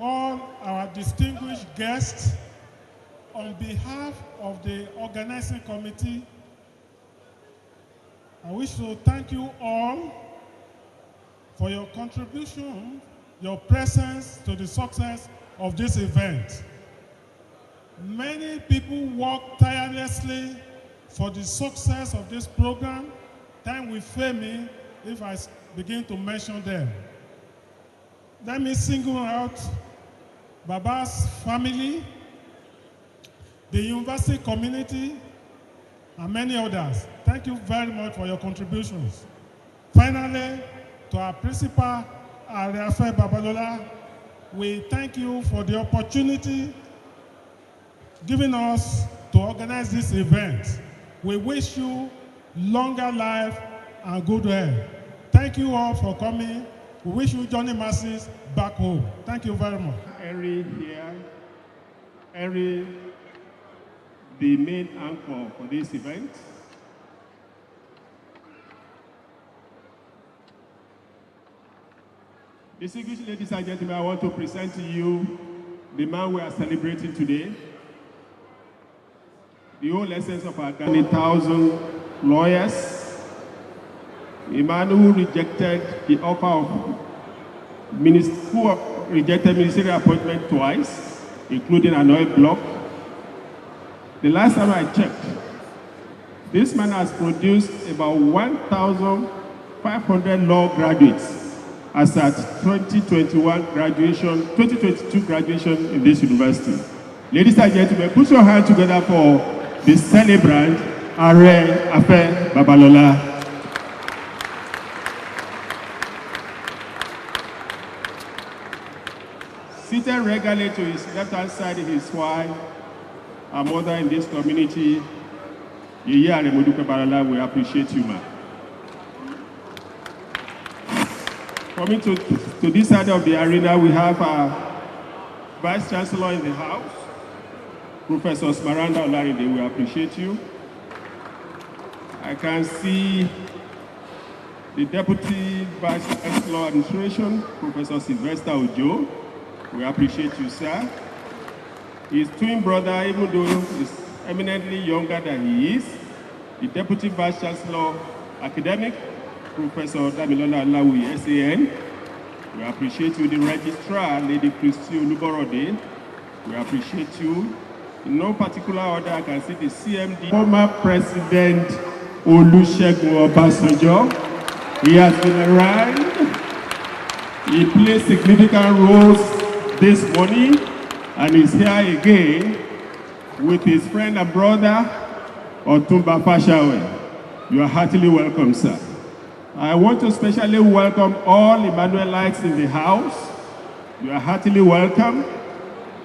all our distinguished guests, on behalf of the organizing committee, I wish to thank you all for your contribution, your presence to the success of this event. Many people work tirelessly for the success of this program. Time will fail me if I begin to mention them. Let me single out Baba's family, the university community, and many others. Thank you very much for your contributions. Finally, to our principal, Areafe Babalola, we thank you for the opportunity given us to organize this event. We wish you longer life and good health. Thank you all for coming. We wish you journey masses back home. Thank you very much. Henry here. Henry, the main anchor for this event. Distinguished ladies and gentlemen, I want to present to you the man we are celebrating today. The whole essence of our 1,000 lawyers. A man who rejected the offer of ministerial appointment twice, including an oil block. The last time I checked, this man has produced about 1,500 law graduates as at 2022 graduation in this university. Ladies and gentlemen, put your hands together for the celebrant, Areafe Babalola. Seated regularly to his left-hand side is his wife, our mother in this community, Yeye Aremodupe Babalola. We appreciate you, man. Coming to this side of the arena, we have our Vice Chancellor in the house, Professor Smaranda Olarinde. We appreciate you. I can see the Deputy Vice Chancellor Administration, Professor Sylvester Ojo. We appreciate you, sir. His twin brother, even though he's eminently younger than he is, the Deputy Vice Chancellor Academic, Professor Damilola Alawi, SAN. We appreciate you. The Registrar, Lady Christy Oluborode. We appreciate you. In no particular order, I can see the CMD. Former President Olusegun Obasanjo. He has been around. He played significant roles this morning and is here again with his friend and brother, Otumba Fashawe. You are heartily welcome, sir. I want to especially welcome all Emmanuelites in the house. You are heartily welcome.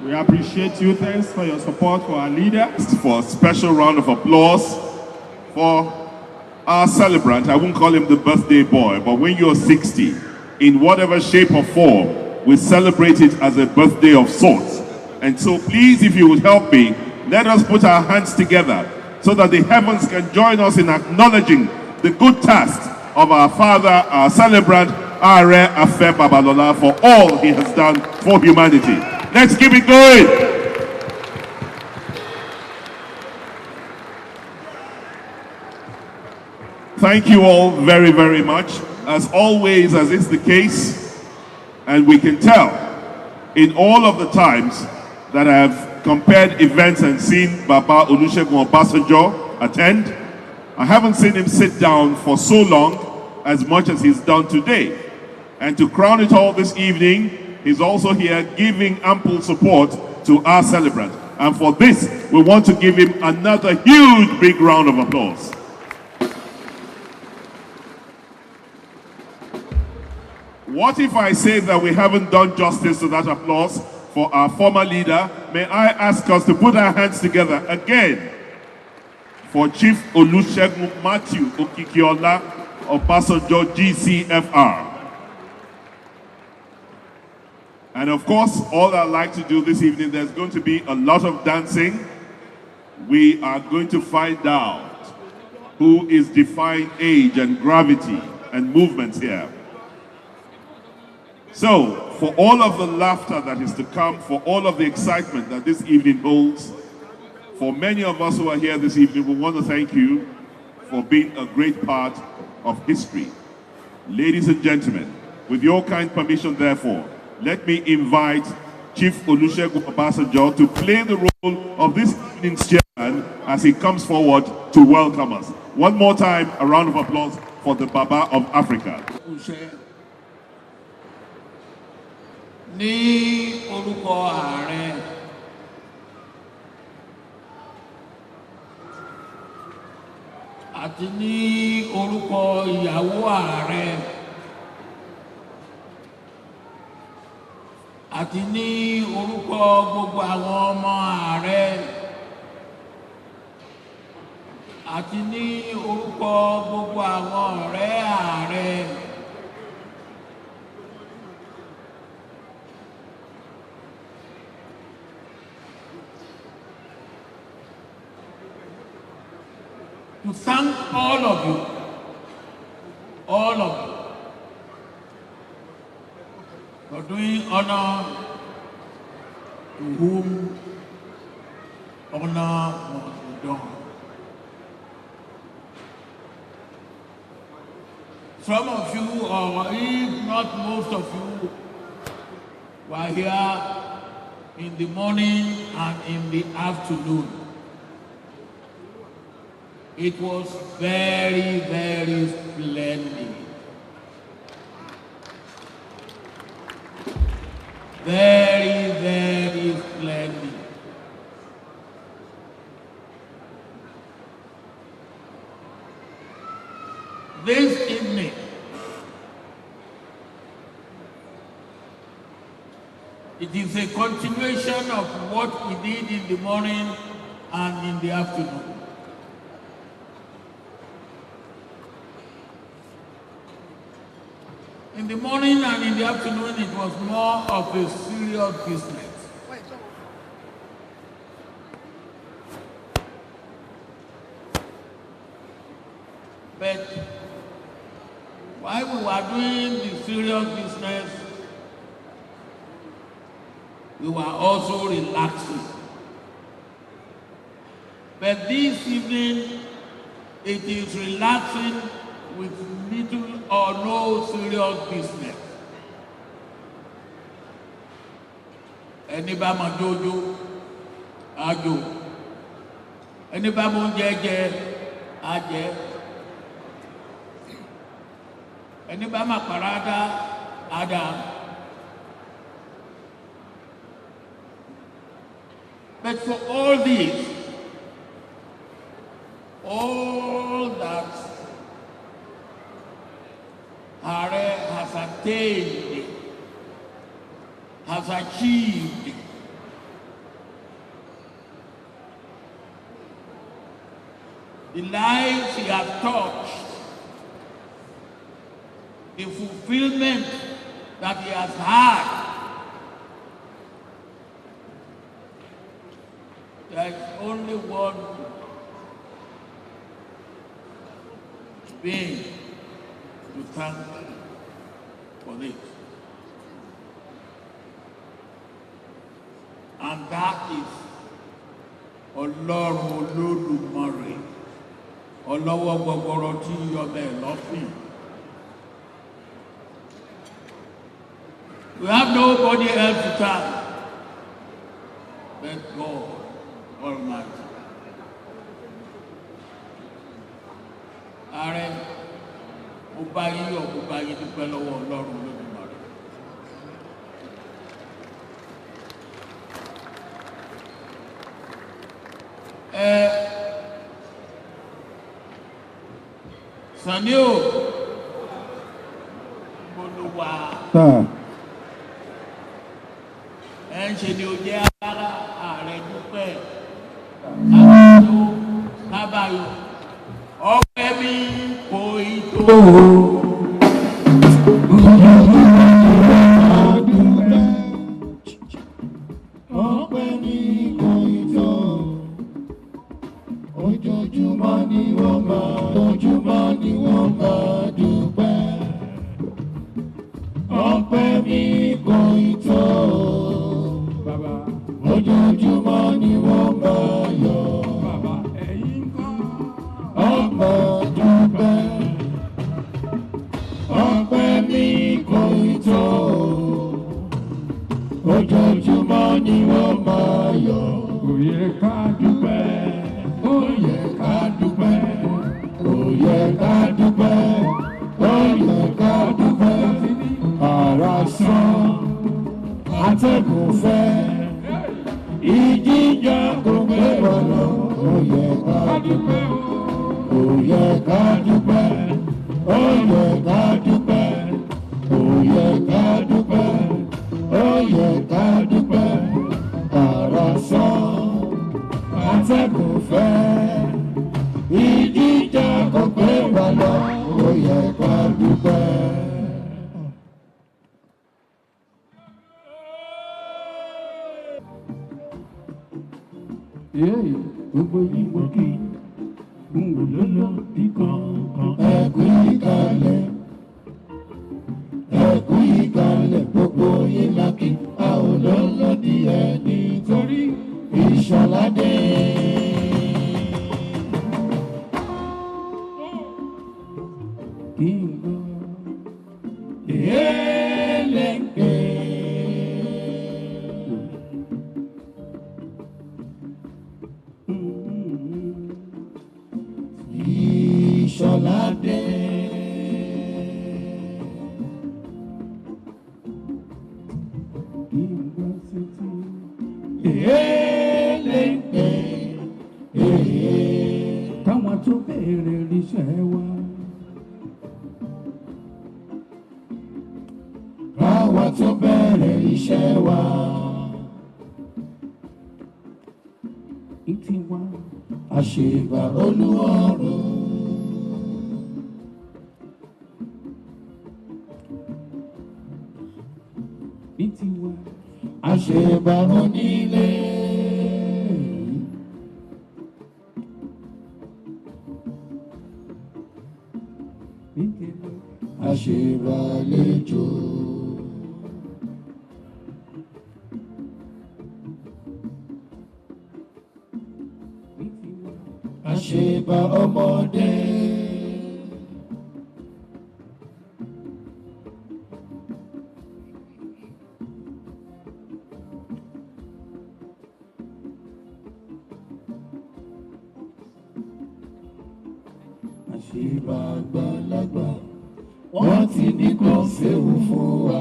We appreciate you. Thanks for your support for our leader. For a special round of applause for our celebrant. I won't call him the birthday boy, but when you're 60, in whatever shape or form, we celebrate it as a birthday of sorts. And so please, if you would help me, let us put our hands together so that the heavens can join us in acknowledging the good task of our father, our celebrant, Areafe Babalola, for all he has done for humanity. Let's keep it going. Thank you all very, very much. As always, as is the case, and we can tell in all of the times that I have compared events and seen Baba Olusegun Obasanjo attend, I haven't seen him sit down for so long as much as he's done today. And to crown it all this evening, he's also here giving ample support to our celebrant. And for this, we want to give him another huge big round of applause. What if I say that we haven't done justice to that applause for our former leader? May I ask us to put our hands together again for Chief Olusegun Matthew Okikiola Obasanjo GCFR. And of course, all I'd like to do this evening, there's going to be a lot of dancing. We are going to find out who is defying age and gravity and movements here. So, for all of the laughter that is to come, for all of the excitement that this evening holds, for many of us who are here this evening, we want to thank you for being a great part of history. Ladies and gentlemen, with your kind permission, therefore, let me invite Chief Olusegun Obasanjo to play the role of this evening's chairman as he comes forward to welcome us. One more time, a round of applause for the Baba of Africa. Ní orúkọ ààrẹ àti ní orúkọ ìyàwó ààrẹ àti ní orúkọ gbogbo àwọn ọmọ ààrẹ àti ní orúkọ gbogbo àwọn ọ̀rẹ́ ààrẹ. To thank all of you, for doing honor to whom honor must be done. Some of you, or if not most of you, were here in the morning and in the afternoon. It was very, very splendid. Very, very splendid. This evening, it is a continuation of what we did in the morning and in the afternoon. In the morning and in the afternoon, it was more of a serious business. But while we were doing the serious business, we were also relaxing. But this evening, it is relaxing with little or no serious business. Ẹni bá mọ jójó, á jó. Ẹni bá mọ oúnjẹ jẹ, á jẹ. Ẹni bá mọ àpàràdà, á dà. But for all this, all that Ààrẹ has attained, has achieved, the lives he has touched, the fulfillment that he has had. There is only one being to thank for this. And that is Ọlọ́run Olódùmarè, ọlọ́wọ́ gbọgbọrọ tí ọbẹ̀ lọ́fìn. We have nobody else to thank but God Almighty. Ààrẹ, mo bá yín yọ̀, mo bá yín dúpẹ́ lọ́wọ́ Ọlọ́run Olódùmarè. Sàní o, Olúwa, ń ṣe ni ó jẹ́ agbára ààrẹ dúpẹ́, àbáyọ, kábàyọ, ọpẹ́ mi kò ì tó. Ọpẹ́ mi kò ì tó. Ojoojúmọ́ ni wọ́n máa dúpẹ́. ni wọ́n máa yọ̀. Ó yẹ ká dúpẹ́, ó yẹ ká dúpẹ́, ó yẹ ká dúpẹ́, ó yẹ ká dúpẹ́. Ara sán, atẹ́gùn fẹ́, ìjìjà kò gbé wọn lọ. Ó yẹ ká dúpẹ́, ó yẹ ká dúpẹ́, ó yẹ ká dúpẹ́, ó yẹ ká dúpẹ́, ó yẹ ká dúpẹ́. Ara sán, atẹ́gùn fẹ́, ìjìjà kò gbé wọn lọ. Ó yẹ ká dúpẹ́. Gbogbo ìbò kí n wò lọ́lọ́ bí kankan. Ẹ̀kú ìkàlẹ̀, ẹ̀kú ìkàlẹ̀, gbogbo ìlàkì, a ò lọ́lọ́ di ẹni torí Ìṣọ̀ládé. Kí n gbọ́ ẹlẹ́gbẹ̀ẹ́. Ìṣọ̀ládé. Káwọn tó bẹ̀rẹ̀ iṣẹ́ wa. Káwọn tó bẹ̀rẹ̀ iṣẹ́ wa. Ìtiwa àṣebà Olúọ̀run. Ìtiwa àṣebà onílé. Ìtiwa àṣebà àlejò. Àṣebà ọmọdé. Àṣebà àgbàlagbà. Wọ́n ti ní kò séwu fún wa.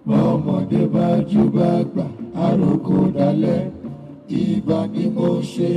Bọ́mọdé bá jù bá gbà, àròkò dalẹ̀, ìgbà ni mo ṣe.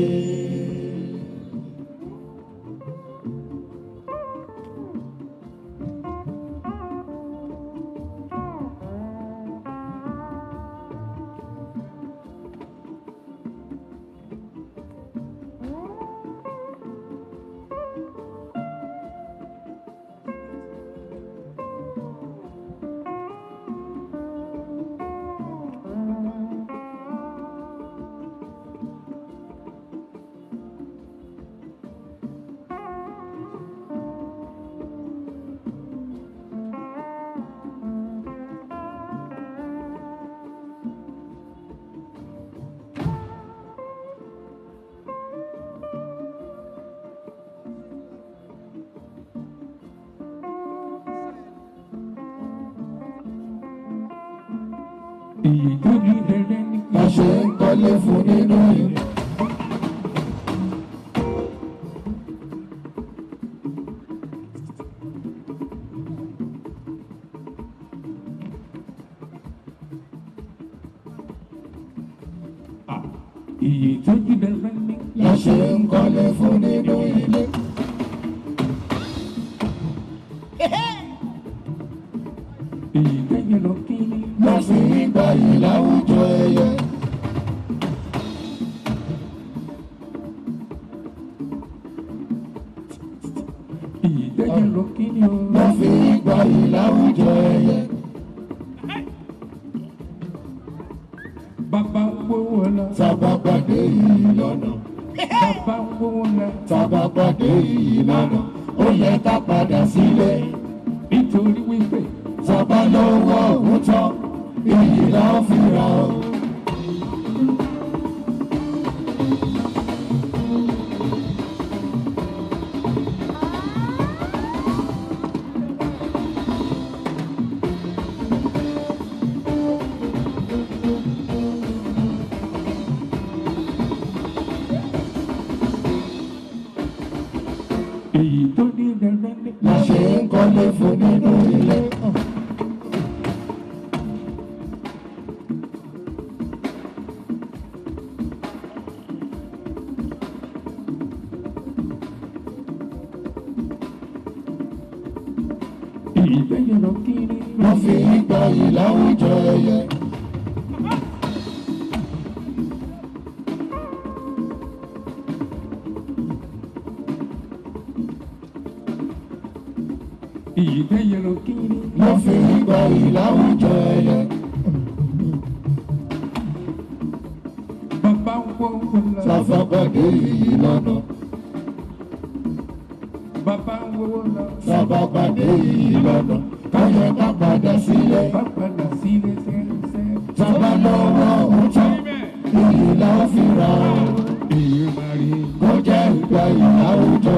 Èyí tó ní rere ní ká ṣe ń kọ́lé fún nínú ìlú. Èyí tó ní rere ní ká ṣe ń kọ́lé fún nínú ilé. Èyí tẹ́yìn lọ kí ni lọ fi ń gbà yìí láwùjọ ẹyẹ. Èyí tẹ́yìn lọ kí ni lọ fi ń gbà yìí láwùjọ ẹyẹ. Bàbá ń gbówó lọ. Tàbá pàdé yìí lọ́nà. Bàbá ń gbówó lọ. Tàbá pàdé yìí lọ́nà. Ó yẹ ká padà sílé. Nítorí wípé tàbá lọ́wọ́ òun tán, èyí là ń fi ra o. èyí tó ní dandan ní. la ṣe ń kọ́lé fún nínú ilé. ìgbẹ́yìn lọ kiri. wọ́n fi ìgbà yìí láwùjọ ẹyẹ. ìgbẹ́yìn lọ kiri. wọ́n fi ìgbà yìí láwùjọ ẹyẹ. bàbá ń wọ́ wọn lọ. sáfàpàdé yìí lọ́nà. bàbá ń wọ́ wọn lọ. sáfàpàdé yìí lọ́nà. káyọ̀ ká padà sílé. ká padà sílé sẹ́sẹ́. sábà lọ́wọ́ òótọ́. èyí la fi ra. èyí máa rí. kó jẹ́ ìgbà yìí láwùjọ.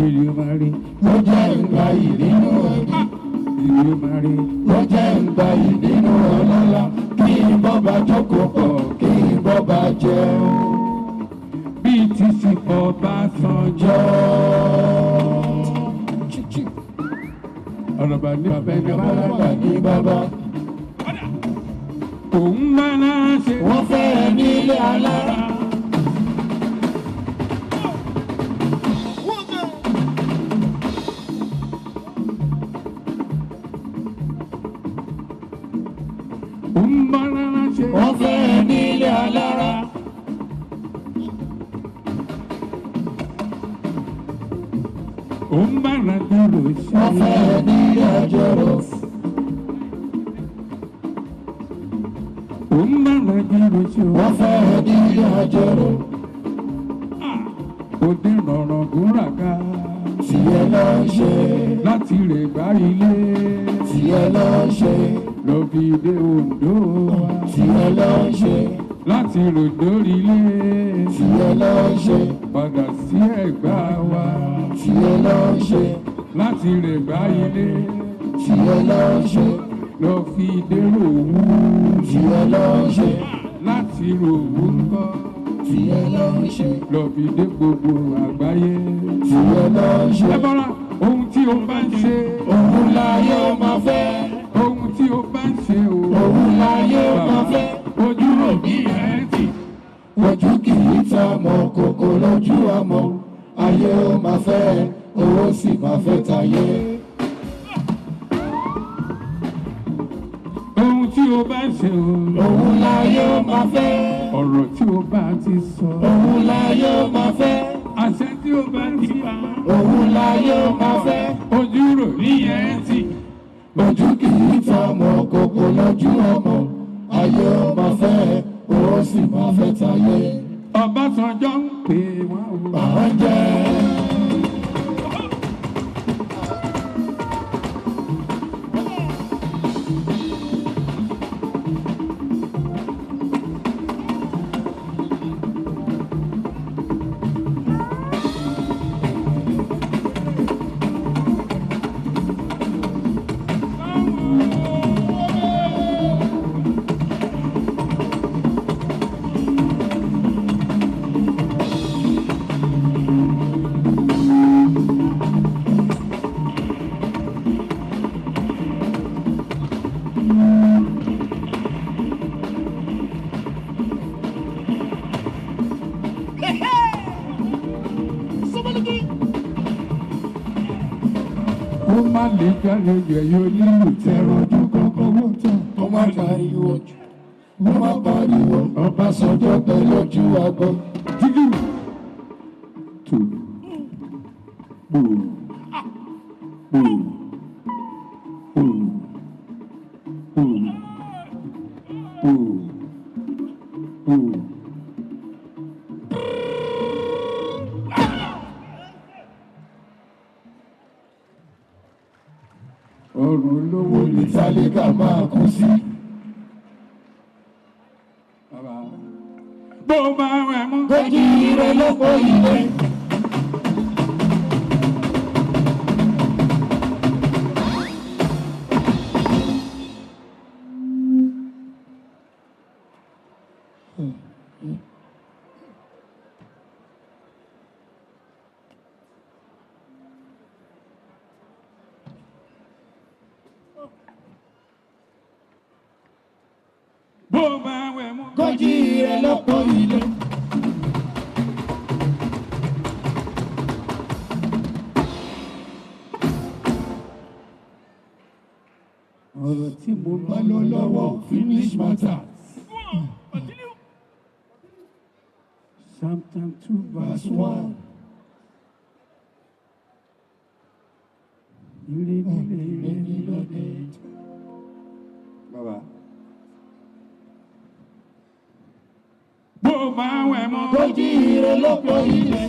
Ìrìnmàrè ló jẹ́ ìgbà yìí nínú ẹbí. Ìrìnmàrè ló jẹ́ ìgbà yìí nínú ọlọ́lá. Kí n bọ́ba jókòó pọ̀, kí n bọ́ba jẹun. Bí ti sì kọ́ bá sanjọ́. Ọ̀rọ̀bà ní bàbá ẹni ọ̀bàlàgbà ní bàbá. Òun máa ń ṣe. Wọ́n fẹ́ ẹ nílé alára. Wọ́n fẹ́ ẹ nílé alára. Ó ń bára dúró sí. Wọ́n fẹ́ ẹ nílé àjọrò. Ó ń bára dúró sí. Wọ́n fẹ́ ẹ nílé àjọrò. Ó dín rọ̀rọ̀ gúnràgà. Tìyẹ lọ ṣe. Láti rè gbá ilé. Tìyẹ lọ ṣe. Lọ fi dé Oǹdó wa. Tìyẹ lọ ṣe. Láti ròdórí ilé. Tìyẹ lọ ṣe. Padà sí Ẹ̀gbá wa. Tìyẹ lọ ṣe. Láti rè gbá ilé. Tìyẹ lọ ṣe. Lọ fi dé Ròwú. Tìyẹ lọ ṣe. Láti Ròwú ńkọ́. Tìyẹ lọ ṣe. Lọ fi dé gbogbo àgbáyé. Tìyẹ lọ ṣe. Ẹ bọ́ra ohun tí o bá ń ṣe. Òun láyé ó máa fẹ́. Ohun tí o bá ń ṣe o. Òun láyé ó máa fẹ́. Ojú òbí ẹ̀ tì. Ojú kì í ta mọ́ kòkó lójú àmọ́. Ayé ó máa fẹ́. Owó sì máa fẹ́ tayé. Ohun tí o bá ń ṣe o. Òun láyé ó máa fẹ́. Ọ̀rọ̀ tí o bá ti sọ. Òun láyé ó máa fẹ́. Àṣẹ tí o bá ti pa. Òun láyé ó máa fẹ́. Ojú rò níyẹn tì. Ojú kì í ta ọmọ kòkó lójú ọmọ. Ayé ó máa fẹ́. Owó sì máa fẹ́ tayé. Ọbásanjọ́ ń pè wọ́n o. Bàbá jẹ́. Ó má lè jáde yẹ̀yọ́ nílùú tẹ̀rọ ojú kankan wọ́n tán. Ó má pariwo jù. Ó má pariwo. Ọbásanjọ́ pẹ̀ lójú àgbọ̀. 2. Boom. Boom. Boom. Boom. Boom. Boom. Ọ̀run olówó ní tálíkà máa kú sí. Bó bá wẹ̀ mú. Gbèjì ire lọ́pọ̀ ilé. Bó bá wẹ̀ mú. Gbèjì ire lọ́pọ̀ ilé. Ọ̀rọ̀ tí mo bá lọ lọ́wọ́ finish matters. Psalm 2 verse 1. Ire ni lóde. Bàbá. Bó bá wẹ̀ mọ́. Gbèjì ire lọ́pọ̀ ilé.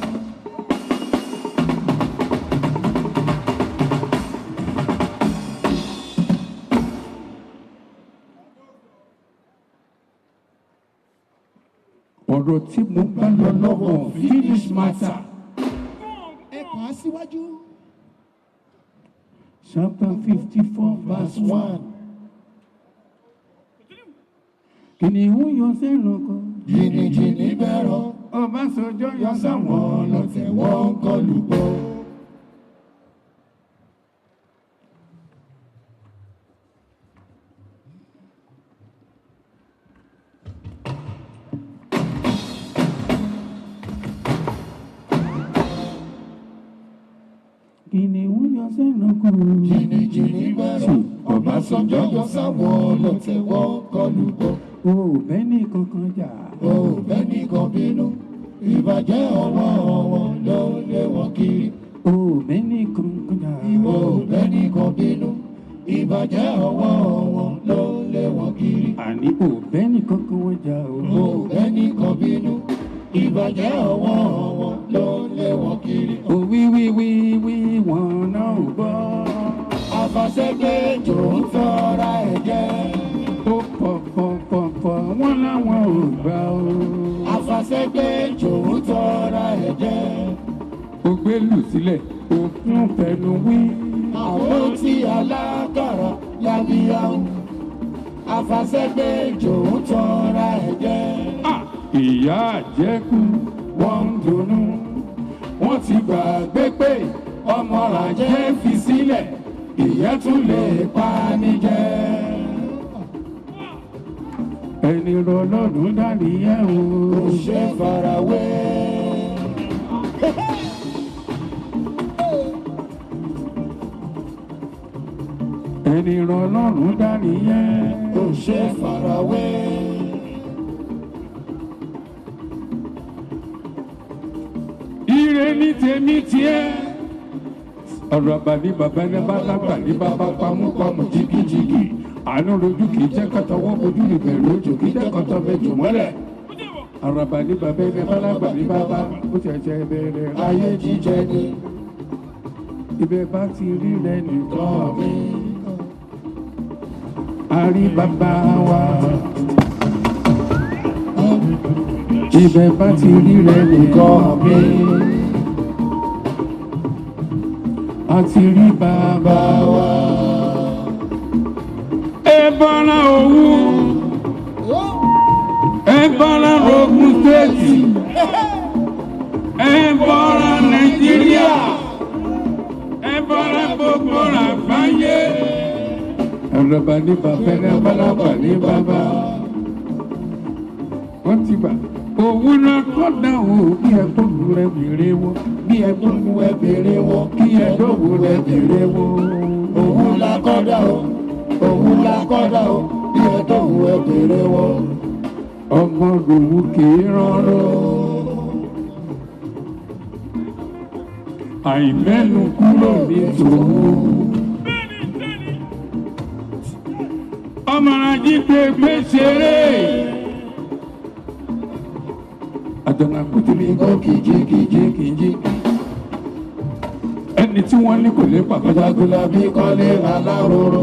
Ọ̀rọ̀ tí mo bá lọ lọ́wọ́ finish matter. Ẹ kàn á síwájú. Chapter 54 verse 1. Kìnìún yọ sẹ́ran kan. Jìnnìjìnnì bẹ̀rọ̀. Ọbásanjọ́ yọ sáwọn ọlọ́tẹ̀ wọ́n ń kọlù gbọ́. Kìnìún yọ sẹ́ran kan. Jìnnìjìnnì bẹ̀rọ̀. Ọbásanjọ́ yọ sáwọn ọlọ́tẹ̀ wọ́n ń kọlù gbọ́. O ò bẹ́ni kankan jà. O ò bẹ́ni kan bínú. Ìbàjẹ́ ọwọ́ wọn ló lé wọn kiri. O ò bẹ́ni kankan jà. O ò bẹ́ni kan bínú. Ìbàjẹ́ ọwọ́ wọn ló lé wọn kiri. Àní o ò bẹ́ni kankan wọn jà o. O ò bẹ́ni kan bínú. Ìbàjẹ́ ọwọ́ wọn ló lé wọn kiri. O wí wọn náà gbọ́. Àfàṣẹ́gbẹ́ jò ń tọ́ra ẹ̀ jẹ́. Ó pọ̀ wọ́n láwọn ò gbà o. Àfàṣẹ́gbẹ́ jò ń tọ́ra ẹ̀ jẹ́. Ó gbé lù sílẹ̀, ó fún fẹnu wí. Àwọn tí alágàrà yabíyáwó. Àfàṣẹ́gbẹ́ jò ń tọ́ra ẹ̀ jẹ́. Ìyá àjẹkù wọ́n ń dunnú. Wọ́n ti gbàgbé pé ọmọ ràjẹ́ fi sílẹ̀. Ìyẹn tún lè pa ní jẹ. Ẹni rọlọ́dún dání ẹ̀ o. Kò ṣe farawé. Ẹni rọlọ́dún dání ẹ̀. Kò ṣe farawé. Ire ní tèmi tiẹ̀. Ọ̀rọ̀ àbàní bàbá ẹni bá lágbà ní bàbá pamúpamù jìgìjìgì. Àánú rojú kì í jẹ́ kọ́tọ̀wọ́ bojú ìbẹ̀rù ojú kì í jẹ́ kọ́tọ̀ méjì mọ́lẹ̀. Ọ̀rọ̀ àbàní bàbá ẹni bá lágbà ní bàbá ó ṣẹ̀ṣẹ̀ bẹ̀rẹ̀ ayé jíjẹ ni. Ibẹ̀ bá ti rí rẹ̀ nìkan mi. A rí bàbá wa. Ibẹ̀ bá ti rí rẹ̀ nìkan mi. A ti rí bàbá wa. Ẹ bọ́lá owó. Ẹ bọ́lá Ògùn Stéètì. Ẹ bọ́lá Nàìjíríà. Ẹ bọ́lá gbogbo àgbáyé. Ọ̀rọ̀ bá ní bàbá ẹni abálábà ní bàbá. Wọ́n ti bà. Òwú náà kọ́ dá o bí ẹ tó lù rẹ bèrè wọ. Bí ẹ tó lù ẹ bèrè wọ. Kí ẹ tó wù rẹ bèrè wọ. Òwú la kọ́ dá o. Òwú la kọ́ dá o. Bí ẹ tó wù ẹ bèrè wọ. Ọmọ lòwú kì í rọrùn. àìmẹ́nu kúrò ní tòun. ọmọ ají pé pé ṣeré. àjọ̀nà kùtù mi gbọ́ kìjì. ẹni tí wọ́n ní kò lè pàkọ́jágúnlá bí kọ́lé aláróró.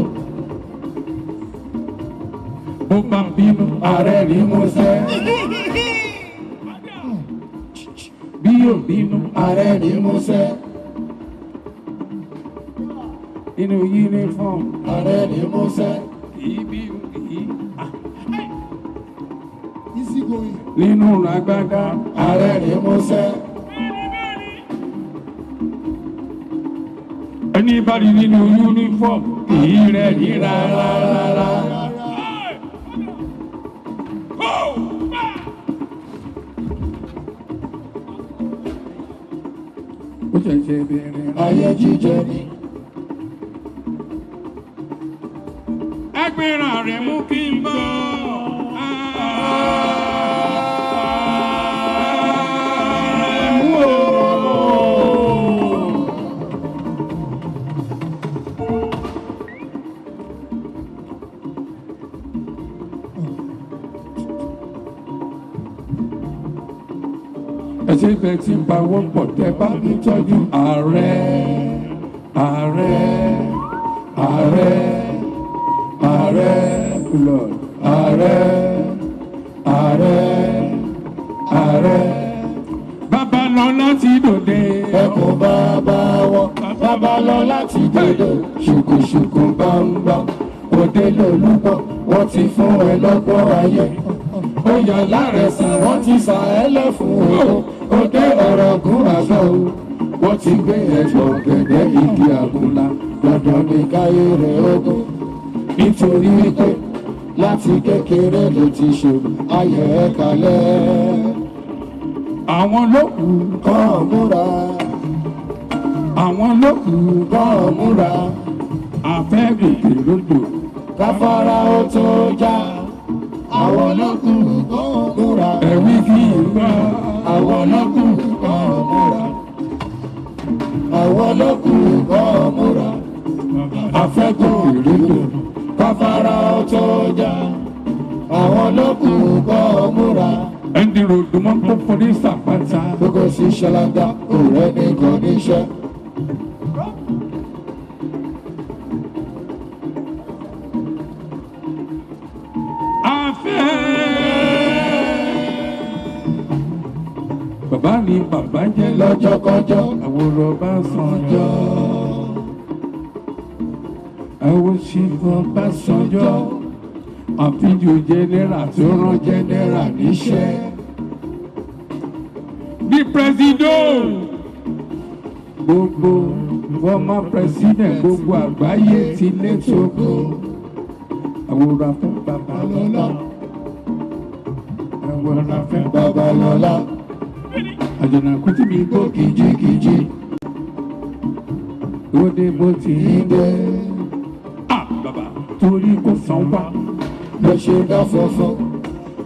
bó bá bínú ààrẹ rí músẹ́. bí yóò bínú ààrẹ rí músẹ́. inú uniform ààrẹ rí músẹ́. nínú ràgbàgà ààrẹ rí músẹ́. ẹni bá rí nínú uniform kìí rẹ̀ ní rárá. ó ṣẹ̀ṣẹ̀ bẹ̀rẹ̀ ayé jíjẹ ni. ẹgbẹ́ràn rẹ̀ mú kí n bọ́. ẹsẹ̀ bẹ́ẹ̀ tí ń bá wọ́n pọ̀ tẹ́ bá mi tọ́jú ààrẹ Lord ààrẹ. Babalọ́lá ti dòde. ẹkùn bàbá wọn Babalọ́lá ti dòde. ṣùkùṣùkù bámbám òde lòlúbọ̀ wọ́n ti fún ẹ lọ́gbọ́n ayé. ó yà lárẹ̀sìn wọ́n ti sà ẹ́ lẹ́fun òkú. òde ọ̀rọ̀ gún àgbà o. wọ́n ti gbé ẹ̀jọ̀ gẹ̀dẹ̀ igi àgùnlá. dandan ní káyé rẹ̀ ogún. nítorí wípé láti kékeré ló ti ṣe ayé ẹ̀ kalẹ̀. àwọn lókù kàn múra. àwọn lókù kàn múra. àfẹ́ gòkè lódò. káfárá ó tó já. àwọn lókù kàn múra. ẹ̀wí kì í gbọ́. àwọn lókù kàn múra. àwọn lókù kàn múra. àfẹ́ gòkè lódò. káfárá ó tó já. àwọn lókù kàn múra. ẹni ròdù máa ń kó fọdí sàpàtà. gbogbo sí ṣẹlẹ́dá òrẹ́ ní kò níṣẹ́. bàbá ni bàbá jẹ́ lọ́jọ́kọ́jọ́. àwòrán bá sanjọ́. àwòṣìfọ́ bá sanjọ́. àfijù jẹnẹra tó rán jẹnẹra níṣẹ́. bí president gbogbo former president gbogbo àgbáyé ti lé tógo. àwòrán fún Babalọ́lá. àwòrán fún Babalọ́lá. àjọ̀nàkú tí mi gbó kìjikìji. ó dé bó ti ń dé. bàbá torí kò san wá. ẹ ṣe dá funfun.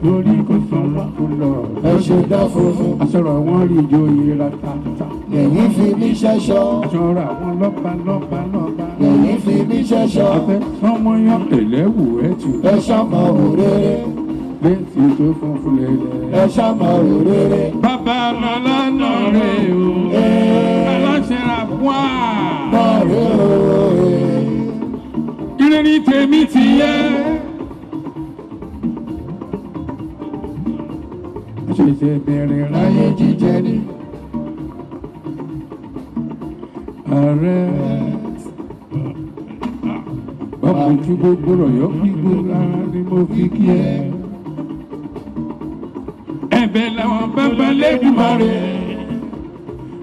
lórí kò san wá fún lọ. ẹ ṣe dá funfun. aṣọra wọn rí ìjòyè ratata. lẹ́yìn fi mí ṣẹ́ṣọ́. aṣọra wọn lọ́ba. lẹ́yìn fi mí ṣẹ́ṣọ́. afẹ́ sọmọyán ẹlẹ́wù ẹ̀tù. ẹ ṣàmọ̀ òréré. lẹ́sìn tó funfun lẹ́lẹ́. ẹ ṣàmọ̀ òréré. Babalọ́lá náà rè o. aláṣẹ ra wá. náà rè o. ire ni tèmi ti yẹ. ṣẹ̀ṣẹ̀ bẹ̀rẹ̀ láyé jíjẹ ni. ààrẹ bàbá ojú gbogbo rọ̀yọ́ gbígbó lára ni mo fi kí ẹ. ẹ̀bẹ̀ làwọn bàbá lẹ́dùmarè.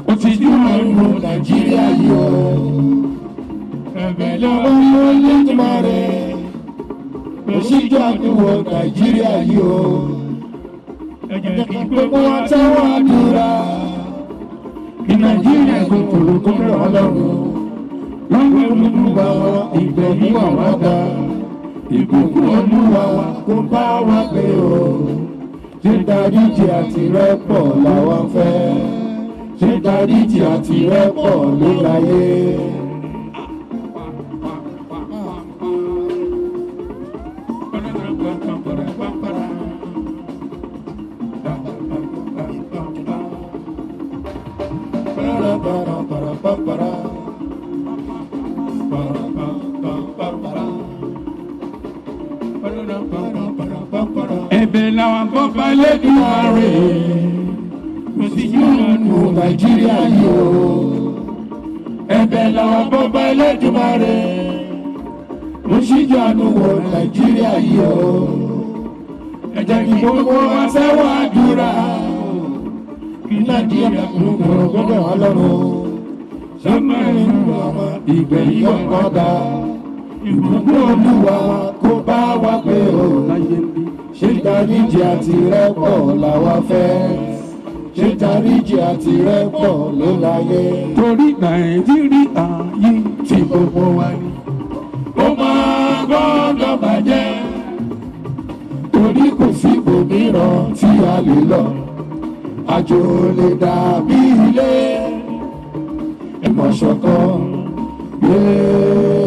ó ti jú àrùn Nàìjíríà yìí o. ẹ̀bẹ̀ làwọn bàbá lẹ́dùmarè. ó sì jú àrùn Nàìjíríà yìí o. gbogbo wa tẹ́wọ́ àdúrà. kí Nàìjíríà kò tòrò kó rọ̀ Ọlọ́run. lọ́wọ́ olúwa wa ìgbẹ̀yìn wà wá dá. ìbùkún olúwa wa kó bá wa gbé o. dídáríjì àti rẹ́pọ̀ làwọn fẹ́. ṣé dáríjì àti rẹ́pọ̀ ló láyé. Ẹ̀bẹ̀ làwọn bọ́ba Elédùmarè kò sí yóò Nàìjíríà yìí o. Ẹ̀bẹ̀ làwọn bọ́ba Elédùmarè kò sí yóò Nàìjíríà yìí o. Ẹ jẹ́ kí gbogbo wa sẹ́wọ̀n àdúrà kí Nàìjíríà kún gbọ́dọ̀ Ọlọ́run. Sọ́mọ́ ìlú àwọn ìgbẹ̀yìn ọ̀gọ́dà ìbùkún Olúwa kó bá wa pé o. Ṣé dáríjì àti rẹ́pọ̀ làwa fẹ́? Ṣé dáríjì àti rẹ́pọ̀ ló láyé? Torí Nàìjíríà yìí tí gbogbo wa ní. Ó máa gbọ́dọ̀ bàjẹ́. Torí kò sí ibòmíràn tí a lè lọ. Àjò lè dàbí ilé. Ìmọ̀ ṣọ̀kan gbé.